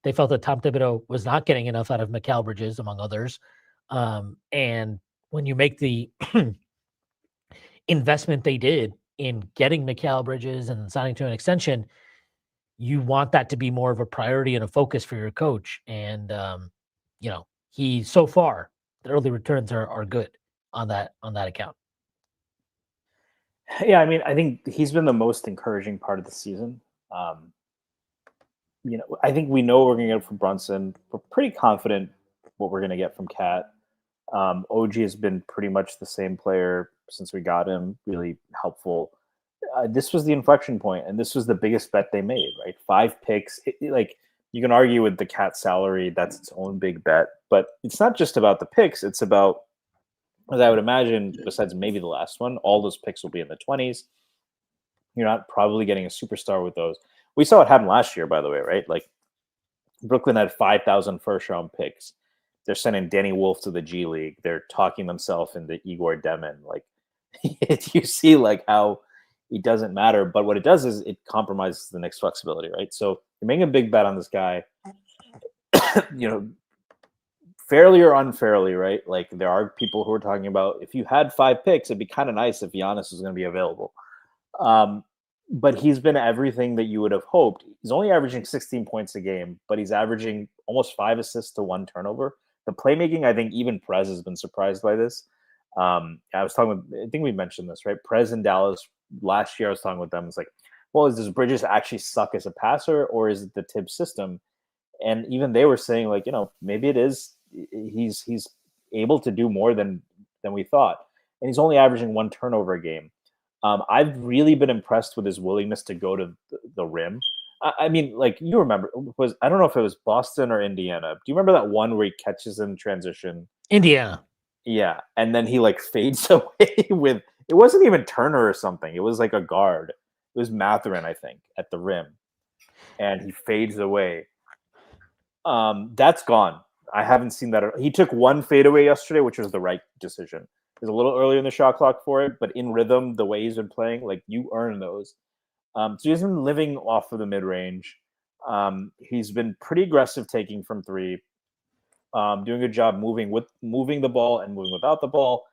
they felt that Tom Thibodeau was not getting enough out of Mikal Bridges, among others. And when you make the investment they did in getting Mikal Bridges and signing to an extension, you want that to be more of a priority and a focus for your coach. And he so far the early returns are good on that account. Yeah, I mean, I think he's been the most encouraging part of the season. I think we know we're going to get from Brunson. We're pretty confident what we're going to get from Cat. OG has been pretty much the same player since we got him, really helpful. This was the inflection point, and this was the biggest bet they made, right? 5 picks. You can argue with the Cat salary, that's its own big bet, but it's not just about the picks. It's about, as I would imagine, besides maybe the last one, all those picks will be in the 20s. You're not probably getting a superstar with those. We saw what happened last year, by the way, right? Like Brooklyn had 5,000 first-round picks. They're sending Danny Wolf to the G League. They're talking themselves into Igor Demin. Like you see, like how it doesn't matter. But what it does is it compromises the Knicks' flexibility, right? So you're making a big bet on this guy. Fairly or unfairly, right? Like there are people who are talking about if you had 5 picks, it'd be kind of nice if Giannis was going to be available. But he's been everything that you would have hoped. He's only averaging 16 points a game, but he's averaging almost 5 assists to 1 turnover. The playmaking, I think even Prez has been surprised by this. I think we mentioned this, right? Prez in Dallas last year, I was talking with them. It's like, well, does Bridges actually suck as a passer or is it the Tibbs system? And even they were saying like, maybe it is. He's able to do more than we thought. And he's only averaging 1 turnover a game. I've really been impressed with his willingness to go to the rim. I mean, like you remember, I don't know if it was Boston or Indiana. Do you remember that one where he catches in transition? Indiana. Yeah, and then he like fades away with it wasn't even Turner or something. It was like a guard. It was Mathurin, I think, at the rim, and he fades away. That's gone. I haven't seen that. He took 1 fadeaway yesterday, which was the right decision. It was a little earlier in the shot clock for it, but in rhythm, the way he's been playing, like you earn those. So he's been living off of the mid-range. He's been pretty aggressive taking from 3, doing a good job moving the ball and moving without the ball.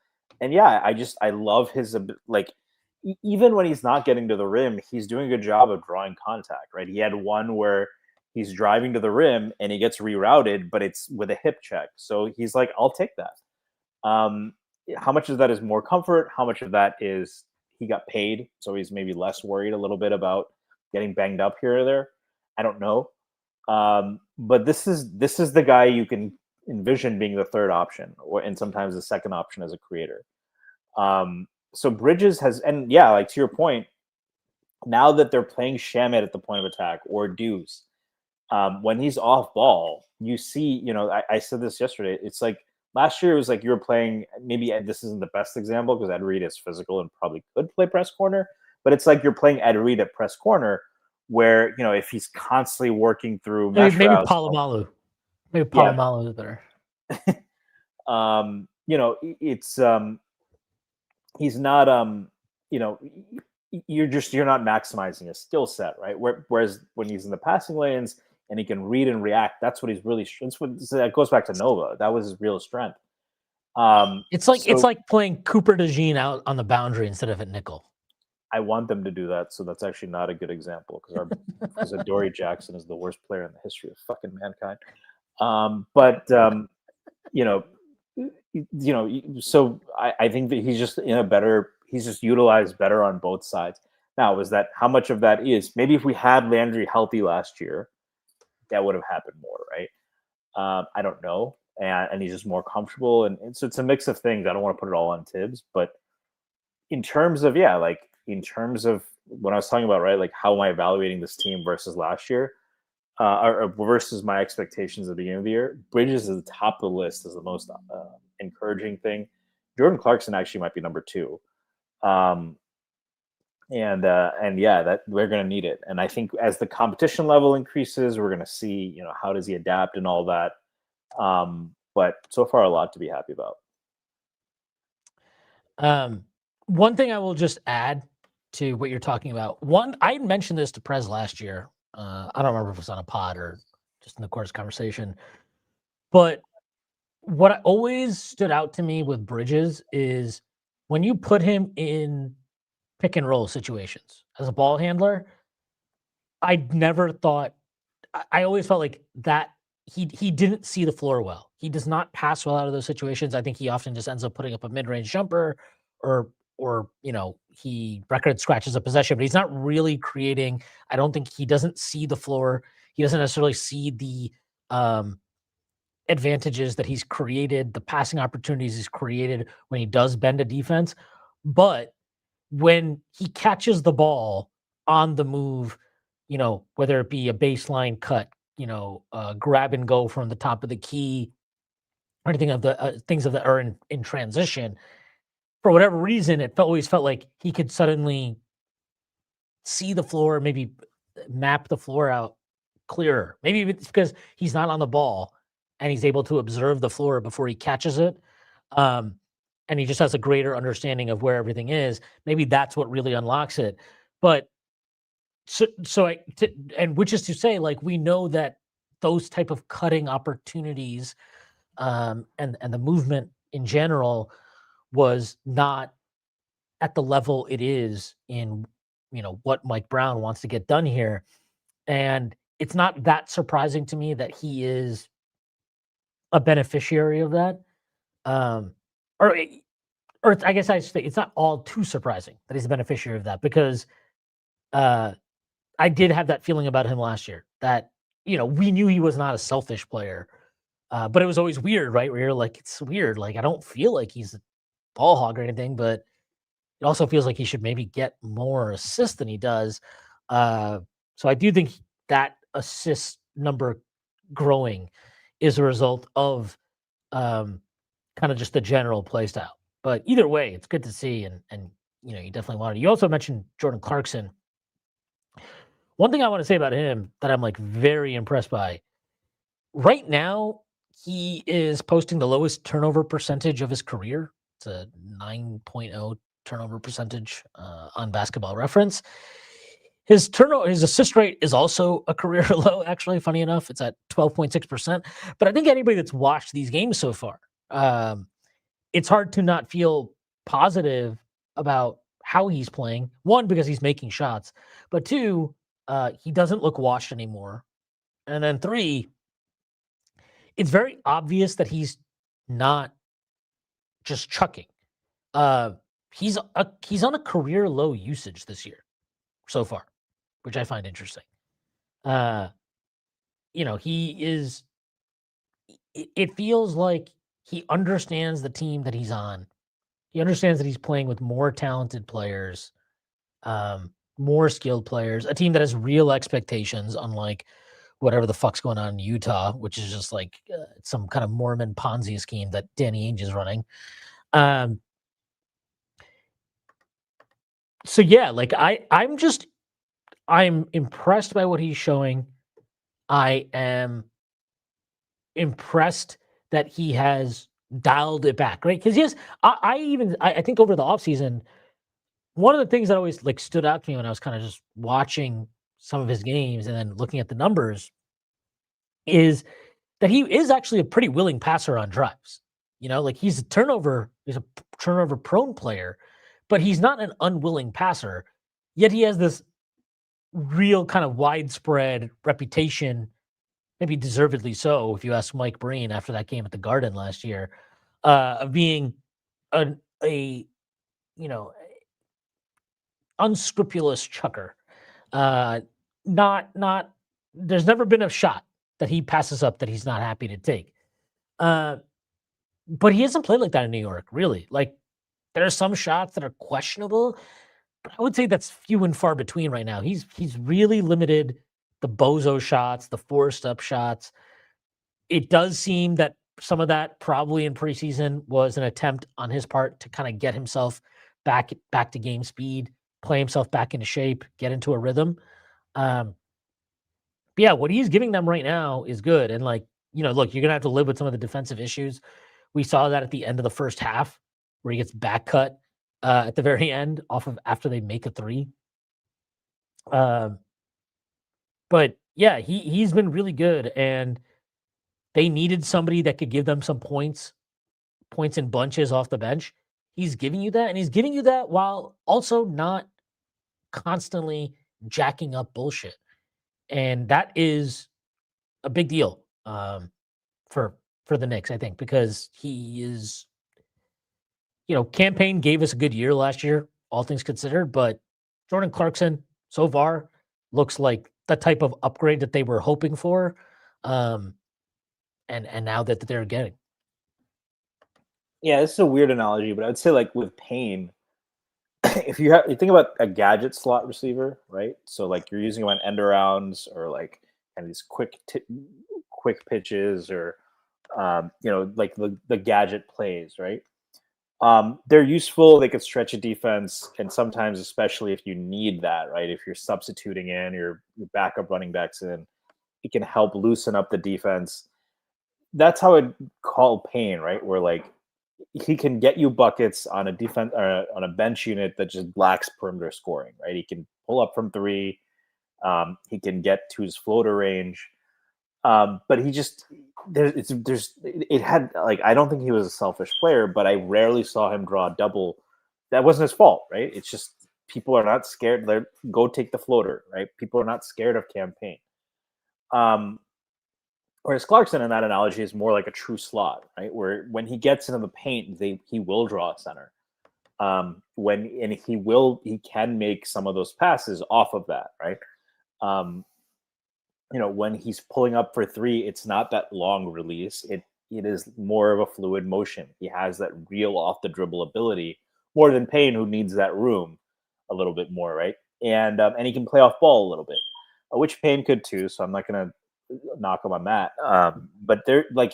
And yeah, I love his, like, even when he's not getting to the rim, he's doing a good job of drawing contact, right? He had one where he's driving to the rim and he gets rerouted, but it's with a hip check. So he's like, I'll take that. How much of that is more comfort? How much of that is he got paid, so he's maybe less worried a little bit about getting banged up here or there? I don't know. But this is the guy you can envision being the 3rd option, and sometimes the 2nd option as a creator. So Bridges has, and yeah, like to your point, now that they're playing Shamet at the point of attack or Deuce, when he's off ball, you see, I said this yesterday. It's like last year it was like you were playing, maybe this isn't the best example because Ed Reed is physical and probably could play press corner, but it's like you're playing Ed Reed at press corner where, if he's constantly working through maybe Palomalu. Maybe Palomalu is better. It's he's not you're not maximizing his skill set, right? Whereas when he's in the passing lanes and he can read and react. That's what he's really. That goes back to Nova. That was his real strength. It's like playing Cooper DeJean out on the boundary instead of at nickel. I want them to do that, so that's actually not a good example because Adoree Jackson is the worst player in the history of fucking mankind. So I think that he's just he's just utilized better on both sides. Now, how much of that is maybe if we had Landry healthy last year, that would have happened more, right? I don't know, and he's just more comfortable, and so it's a mix of things. I don't want to put it all on Tibbs, but in terms of what I was talking about, right? Like, how am I evaluating this team versus last year, or versus my expectations at the beginning of the year? Bridges is the top of the list, is the most encouraging thing. Jordan Clarkson actually might be number 2. And that we're going to need it. And I think as the competition level increases, we're going to see, how does he adapt and all that. But so far, a lot to be happy about. One thing I will just add to what you're talking about. I mentioned this to Prez last year. I don't remember if it was on a pod or just in the course of conversation. But what always stood out to me with Bridges is when you put him in pick and roll situations as a ball handler, I always felt like that he didn't see the floor well. He does not pass well out of those situations. I think he often just ends up putting up a mid-range jumper or he record scratches a possession, but he's not really creating. I don't think he doesn't see the floor. He doesn't necessarily see the advantages that he's created, the passing opportunities he's created when he does bend a defense. But when he catches the ball on the move, whether it be a baseline cut, grab and go from the top of the key, or anything of the things that are in transition, for whatever reason, it always felt like he could suddenly see the floor, maybe map the floor out clearer. Maybe it's because he's not on the ball and he's able to observe the floor before he catches it. And he just has a greater understanding of where everything is. Maybe that's what really unlocks it. But and which is to say, like, we know that those type of cutting opportunities and the movement in general was not at the level it is in, what Mike Brown wants to get done here. And it's not that surprising to me that he is a beneficiary of that. Or I guess I should say it's not all too surprising that he's a beneficiary of that, because I did have that feeling about him last year that, we knew he was not a selfish player, but it was always weird, right? Where you're like, it's weird. Like, I don't feel like he's a ball hog or anything, but it also feels like he should maybe get more assists than he does. So I do think that assist number growing is a result of kind of just the general play style. But either way, it's good to see, and you definitely wanted. You also mentioned Jordan Clarkson. One thing I want to say about him that I'm like very impressed by, right now, he is posting the lowest turnover percentage of his career. It's a 9.0 turnover percentage on Basketball Reference. His assist rate is also a career low, actually, funny enough. It's at 12.6%. But I think anybody that's watched these games so far, it's hard to not feel positive about how he's playing. One, because he's making shots. But two, he doesn't look washed anymore. And then three, it's very obvious that he's not just chucking. He's on a career low usage this year so far, which I find interesting. He is. It feels like he understands the team that he's on. He understands that he's playing with more talented players, more skilled players, a team that has real expectations, unlike whatever the fuck's going on in Utah, which is just like some kind of Mormon Ponzi scheme that Danny Ainge is running. So yeah, like I'm impressed by what he's showing. I am impressed that he has dialed it back, right? Because I think over the offseason, one of the things that always like stood out to me when I was kind of just watching some of his games and then looking at the numbers is that he is actually a pretty willing passer on drives. Like he's a turnover prone player, but he's not an unwilling passer. Yet he has this real kind of widespread reputation, maybe deservedly so, if you ask Mike Breen after that game at the Garden last year, of being a unscrupulous chucker. Not there's never been a shot that he passes up that he's not happy to take. But he hasn't played like that in New York, really. Like there are some shots that are questionable, but I would say that's few and far between right now. He's really limited the bozo shots, the forced up shots. It does seem that some of that probably in preseason was an attempt on his part to kind of get himself back to game speed, play himself back into shape, get into a rhythm. But yeah, what he's giving them right now is good. And look, you're gonna have to live with some of the defensive issues. We saw that at the end of the first half, where he gets back cut at the very end off of after they make a three. But yeah, he's been really good, and they needed somebody that could give them some points in bunches off the bench. He's giving you that, and he's giving you that while also not constantly jacking up bullshit. And that is a big deal for the Knicks, I think, because he is, Campaign gave us a good year last year, all things considered, but Jordan Clarkson so far looks like the type of upgrade that they were hoping for, and now that they're getting. Yeah, this is a weird analogy, but I would say like with Payne, if you think about a gadget slot receiver, right? So like you're using him on end arounds or like kind of these quick pitches or like the gadget plays, right? They're useful. They could stretch a defense, and sometimes, especially if you need that, right? If you're substituting in your backup running backs in, it can help loosen up the defense. That's how I'd call Payne, right? Where like he can get you buckets on a defense or on a bench unit that just lacks perimeter scoring, right? He can pull up from three. He can get to his floater range. But he just it had like I don't think he was a selfish player, but I rarely saw him draw a double. That wasn't his fault, right? It's just people are not scared. They go take the floater, right? People are not scared of Campaign. Whereas Clarkson in that analogy is more like a true slot, right? Where when he gets into the paint, he will draw a center. He can make some of those passes off of that, right? When he's pulling up for three, it's not that long release. It is more of a fluid motion. He has that real off the dribble ability more than Payne, who needs that room a little bit more, right? And he can play off ball a little bit, which Payne could too. So I'm not gonna knock him on that. But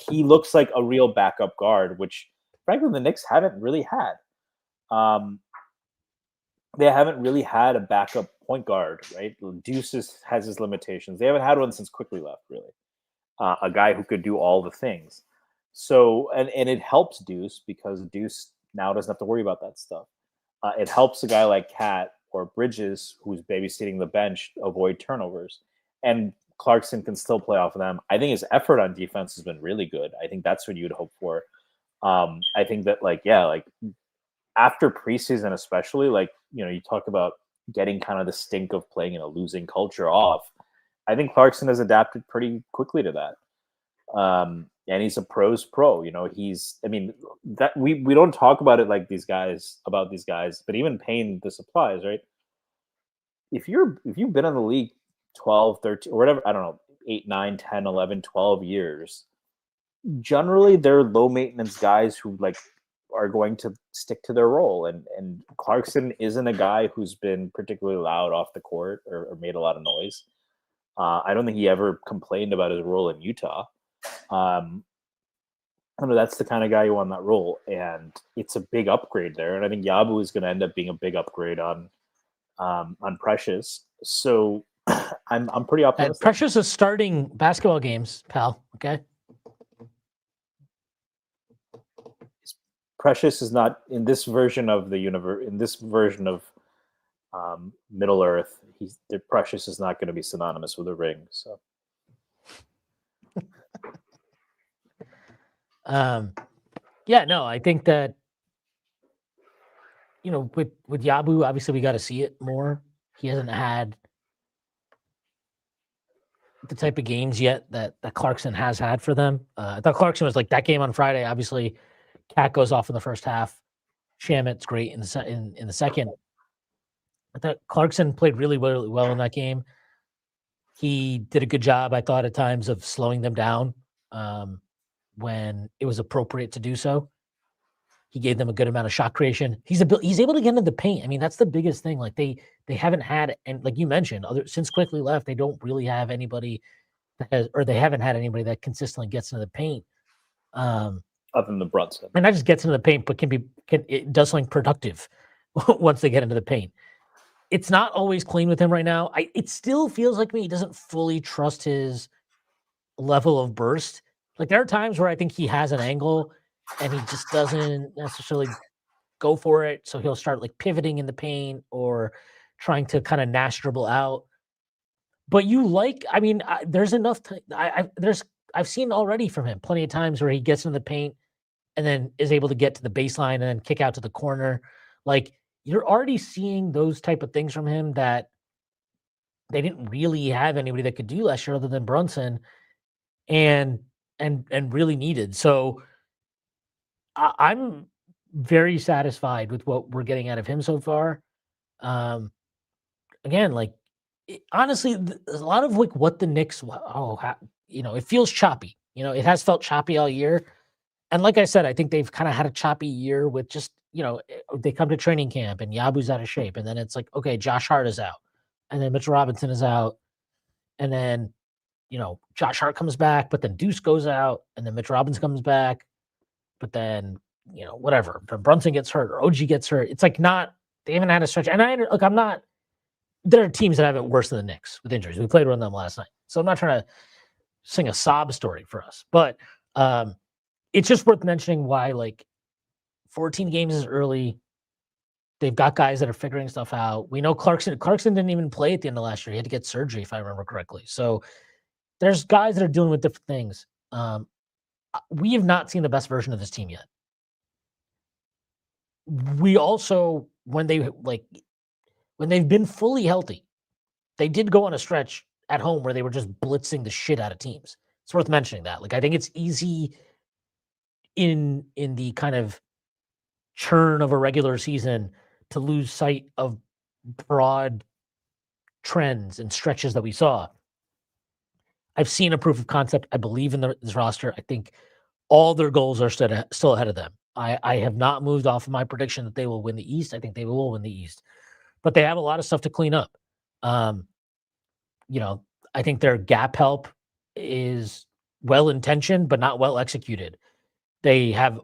he looks like a real backup guard, which frankly the Knicks haven't really had. They haven't really had a backup point guard, right? Deuce has his limitations. They haven't had one since Quickly left, really. A guy who could do all the things. So, and it helps Deuce because Deuce now doesn't have to worry about that stuff. It helps a guy like Cat or Bridges, who's babysitting the bench, avoid turnovers. And Clarkson can still play off of them. I think his effort on defense has been really good. I think that's what you'd hope for. I think that, after preseason, especially, you talk about getting kind of the stink of playing in a losing culture off. I think Clarkson has adapted pretty quickly to that. And he's a pro's pro. We don't talk about it like these guys, but even Payne, this applies, right? If you've been in the league 12, 13, or whatever, I don't know, 8, 9, 10, 11, 12 years, generally they're low maintenance guys who are going to stick to their role. And Clarkson isn't a guy who's been particularly loud off the court or made a lot of noise. I don't think he ever complained about his role in Utah. That's the kind of guy you want that role, and it's a big upgrade there. And I think Yabu is going to end up being a big upgrade on Precious. So I'm pretty optimistic. Precious is starting basketball games, pal. Okay. Precious is not in this version of the universe. In this version of Middle Earth, Precious is not going to be synonymous with a ring. So Yeah, no, I think that with Yabu, obviously we got to see it more. He hasn't had the type of games yet that Clarkson has had for them. I thought Clarkson was like that game on Friday. Obviously, Cat goes off in the first half. Shamit's great in the second. I thought Clarkson played really well in that game. He did a good job, I thought, at times of slowing them down when it was appropriate to do so. He gave them a good amount of shot creation. He's able to get into the paint. I mean, that's the biggest thing. Like they haven't had, and like you mentioned, since Quickly left, they don't really have anybody they haven't had anybody that consistently gets into the paint. Other than the Brunson, and not just gets into the paint, but it does something productive once they get into the paint. It's not always clean with him right now. It still feels like he doesn't fully trust his level of burst. Like there are times where I think he has an angle and he just doesn't necessarily go for it. So he'll start like pivoting in the paint or trying to kind of Nash dribble out. But there's enough. I've seen already from him plenty of times where he gets into the paint and then is able to get to the baseline and then kick out to the corner. Like you're already seeing those type of things from him that they didn't really have anybody that could do last year other than Brunson and really needed. So I'm very satisfied with what we're getting out of him so far. Again, honestly, a lot of like what the Knicks, it feels choppy. It has felt choppy all year. And like I said, I think they've kind of had a choppy year with just, they come to training camp and Yabu's out of shape. And then it's like, okay, Josh Hart is out. And then Mitchell Robinson is out. And then, Josh Hart comes back, but then Deuce goes out. And then Mitch Robinson comes back. But then, whatever. Brunson gets hurt or OG gets hurt. It's like they haven't had a stretch. And there are teams that have it worse than the Knicks with injuries. We played with them last night. So I'm not trying to sing a sob story for us. But it's just worth mentioning why 14 games is early. They've got guys that are figuring stuff out. We know Clarkson didn't even play at the end of last year. He had to get surgery, if I remember correctly. So there's guys that are dealing with different things. We have not seen the best version of this team yet. We also, when they've been fully healthy, they did go on a stretch at home where they were just blitzing the shit out of teams. It's worth mentioning that. I think it's easy in the kind of churn of a regular season to lose sight of broad trends and stretches that we saw. I've seen a proof of concept. I believe in this roster. I think all their goals are still ahead of them. I have not moved off of my prediction that they will win the East. I think they will win the East, but they have a lot of stuff to clean up. I think their gap help is well-intentioned, but not well executed. They have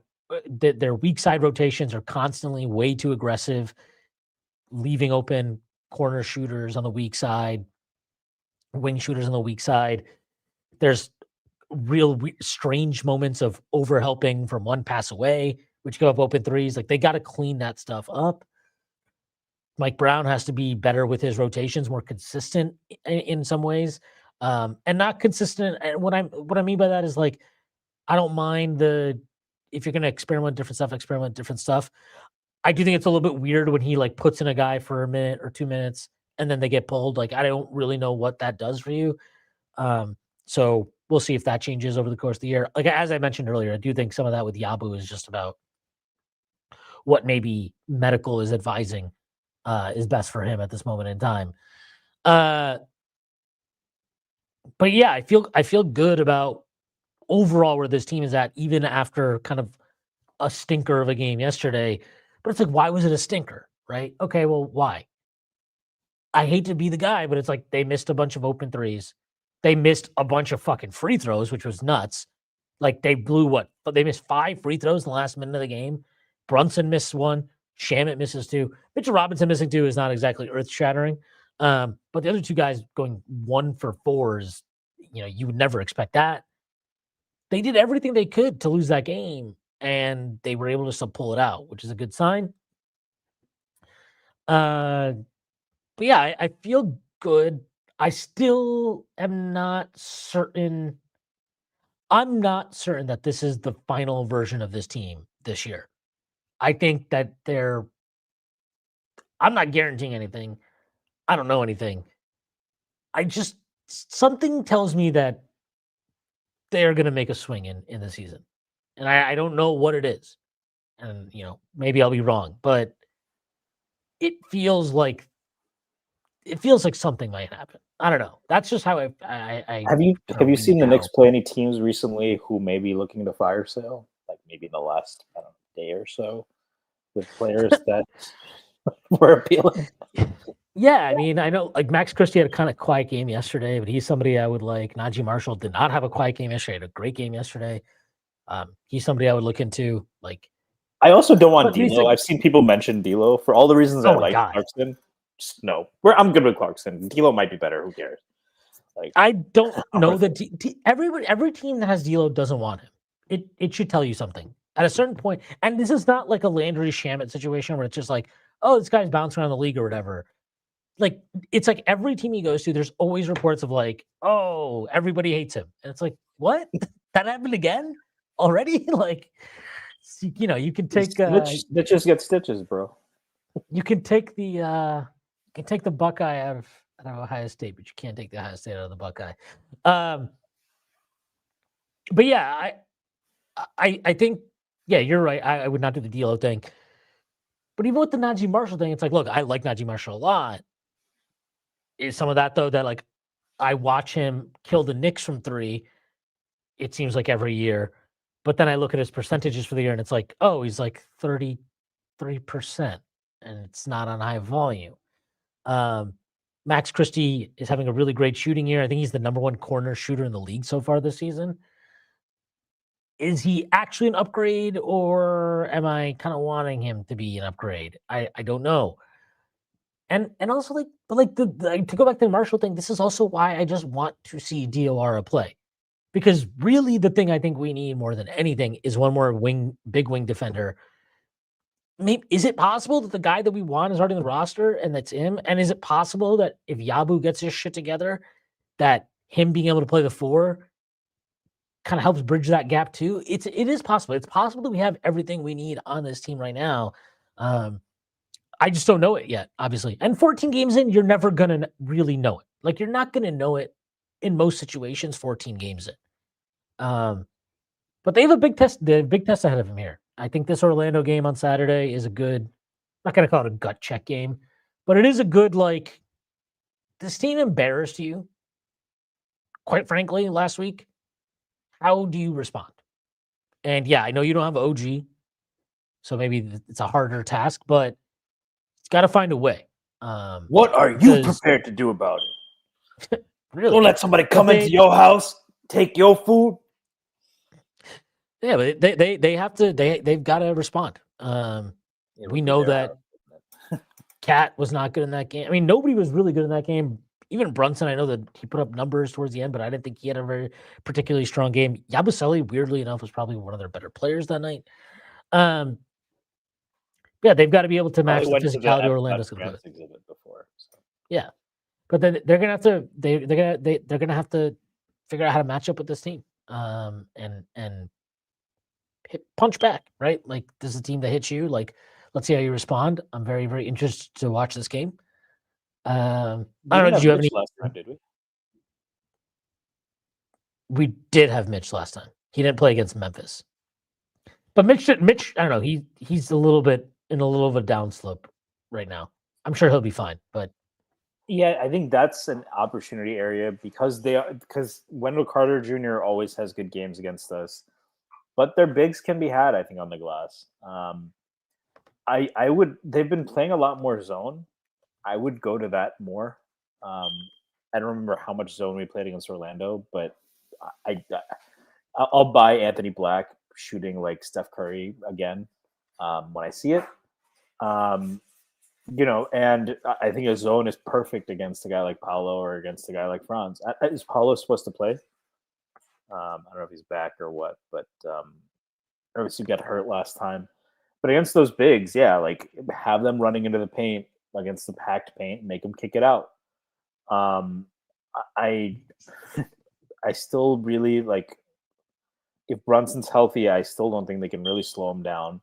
their weak side rotations are constantly way too aggressive, leaving open corner shooters on the weak side, wing shooters on the weak side. There's real strange moments of overhelping from one pass away, which give up open threes. They got to clean that stuff up. Mike Brown has to be better with his rotations, more consistent in some ways, and not consistent. And what I mean by that is I don't mind if you're going to experiment with different stuff. I do think it's a little bit weird when he puts in a guy for a minute or 2 minutes and then they get pulled. I don't really know what that does for you. So we'll see if that changes over the course of the year. As I mentioned earlier, I do think some of that with Yabu is just about what maybe medical is advising is best for him at this moment in time. But yeah, I feel good about overall where this team is at, even after kind of a stinker of a game yesterday. But it's why was it a stinker, right? Okay, well, why? I hate to be the guy, but it's they missed a bunch of open threes. They missed a bunch of fucking free throws, which was nuts. They blew what? They missed 5 free throws in the last minute of the game. Brunson missed 1. Shamit misses 2. Mitchell Robinson missing 2 is not exactly earth-shattering. But the other 2 guys going 1 for 4 is, you would never expect that. They did everything they could to lose that game, and they were able to still pull it out, which is a good sign. But yeah, I feel good. I still am not certain. I'm not certain that this is the final version of this team this year. I think that I'm not guaranteeing anything. I don't know anything. Something tells me that they're going to make a swing in the season. And I don't know what it is. And, maybe I'll be wrong, but it feels like something might happen. I don't know. That's just how I have you read seen the how. Knicks play any teams recently who may be looking to fire sale? Like maybe in the last day or so, with players that were appealing. Yeah, I mean, I know like Max Christie had a kind of quiet game yesterday, but he's somebody I would like. Najee Marshall did not have a quiet game yesterday. Had a great game yesterday. He's somebody I would look into. Like, I also don't want But these D'Lo. things- I've seen people mention D'Lo for all the reasons I Oh my like God. Clarkson. Just no, I'm good with Clarkson. D'Lo might be better. Who cares? Like, I don't know that every team that has D'Lo doesn't want him. It should tell you something at a certain point. And this is not like a Landry Shamet situation where it's just like, oh, this guy's bouncing around the league or whatever. Like it's like every team he goes to, there's always reports of like, oh, everybody hates him, and it's like, what? That happened again already? Like, you can take snitches get stitches, bro. you can take the Buckeye out of Ohio State, but you can't take the Ohio State out of the Buckeye. But yeah, I think you're right. I would not do the D'Lo thing. But even with the Najee Marshall thing, it's like, look, I like Najee Marshall a lot. Is some of that though that like I watch him kill the Knicks from three, it seems like every year. But then I look at his percentages for the year and it's like, oh, he's like 33%. And it's not on high volume. Max Christie is having a really great shooting year. I think he's the number one corner shooter in the league so far this season. Is he actually an upgrade, or am I kind of wanting him to be an upgrade? I don't know. And also to go back to the Marshall thing, this is also why I just want to see Diawara play. Because really the thing I think we need more than anything is one more big wing defender. Is it possible that the guy that we want is already on the roster and that's him? And is it possible that if Yabu gets his shit together, that him being able to play the four kind of helps bridge that gap too? It is possible. It's possible that we have everything we need on this team right now. I just don't know it yet, obviously. And 14 games in, you're never going to really know it. Like, you're not going to know it in most situations 14 games in. But they have a big test. They have a big test ahead of them here. I think this Orlando game on Saturday is a good, I'm not going to call it a gut check game, but it is a good, like, this team embarrassed you, quite frankly, last week. How do you respond? And yeah, I know you don't have OG, so maybe it's a harder task, but it's got to find a way. What are you prepared to do about it? Really? Don't let somebody come into your house, take your food. Yeah, but they have to. They've got to respond. We know that Cat was not good in that game. I mean, nobody was really good in that game. Even Brunson, I know that he put up numbers towards the end, but I didn't think he had a very particularly strong game. Yabusele, weirdly enough, was probably one of their better players that night. Yeah, they've got to be able to match the physicality Orlando's going to play. Yeah, but then they're gonna have to. They're gonna have to figure out how to match up with this team. And punch back, right? Like, this is a team that hits you. Like, let's see how you respond. I'm very, very interested to watch this game. I don't know. Did you have any? Last time, did we? We did have Mitch last time. He didn't play against Memphis, but Mitch. I don't know. He's a little bit in a little of a downslope right now. I'm sure he'll be fine, but yeah, I think that's an opportunity area because Wendell Carter Jr. always has good games against us, but their bigs can be had, I think, on the glass. They've been playing a lot more zone. I would go to that more. I don't remember how much zone we played against Orlando, but I'll buy Anthony Black shooting like Steph Curry again when I see it. And I think a zone is perfect against a guy like Paolo or against a guy like Franz. Is Paolo supposed to play? I don't know if he's back or what, but obviously got hurt last time. But against those bigs, yeah, like have them running into the paint against the packed paint and make them kick it out. I still really like if Brunson's healthy, I still don't think they can really slow him down.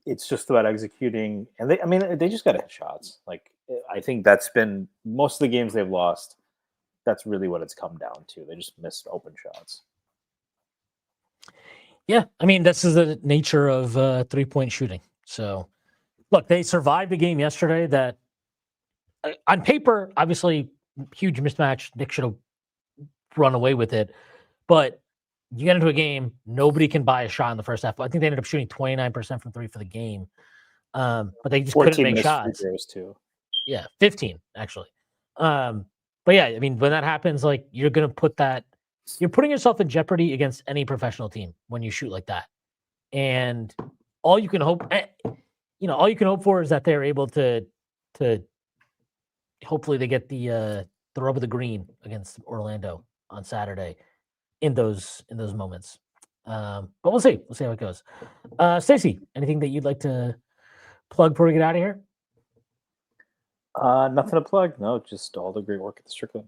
It's just about executing, and they just got to hit shots. Like, I think that's been most of the games they've lost. That's really what it's come down to. They just missed open shots. Yeah, I mean, this is the nature of 3-point shooting. So, look, they survived a game yesterday that, on paper, obviously, huge mismatch. Nick should have run away with it. But you get into a game, nobody can buy a shot in the first half. I think they ended up shooting 29% from three for the game. But they just couldn't make shots. Too. Yeah, 15, actually. But yeah, I mean, when that happens, like, you're going to put that, you're putting yourself in jeopardy against any professional team when you shoot like that. And all you can hope, all you can hope for is that they're able to hopefully they get the rub of the green against Orlando on Saturday in those moments. But we'll see how it goes. Stacey, anything that you'd like to plug before we get out of here? Nothing to plug. No, just all the great work at the Strickland.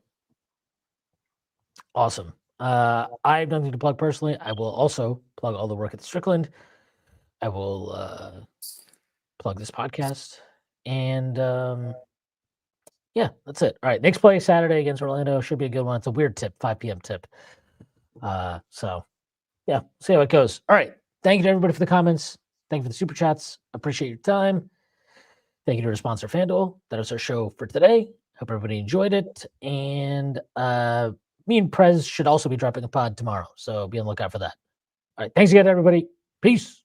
Awesome. I have nothing to plug personally. I will also plug all the work at the Strickland. I will plug this podcast. And yeah, that's it. All right. Next play Saturday against Orlando should be a good one. It's a weird tip, 5 p.m. tip. So yeah, see how it goes. All right. Thank you to everybody for the comments. Thank you for the super chats. Appreciate your time. Thank you to our sponsor, FanDuel. That is our show for today. Hope everybody enjoyed it. And me and Prez should also be dropping a pod tomorrow. So be on the lookout for that. All right. Thanks again, everybody. Peace.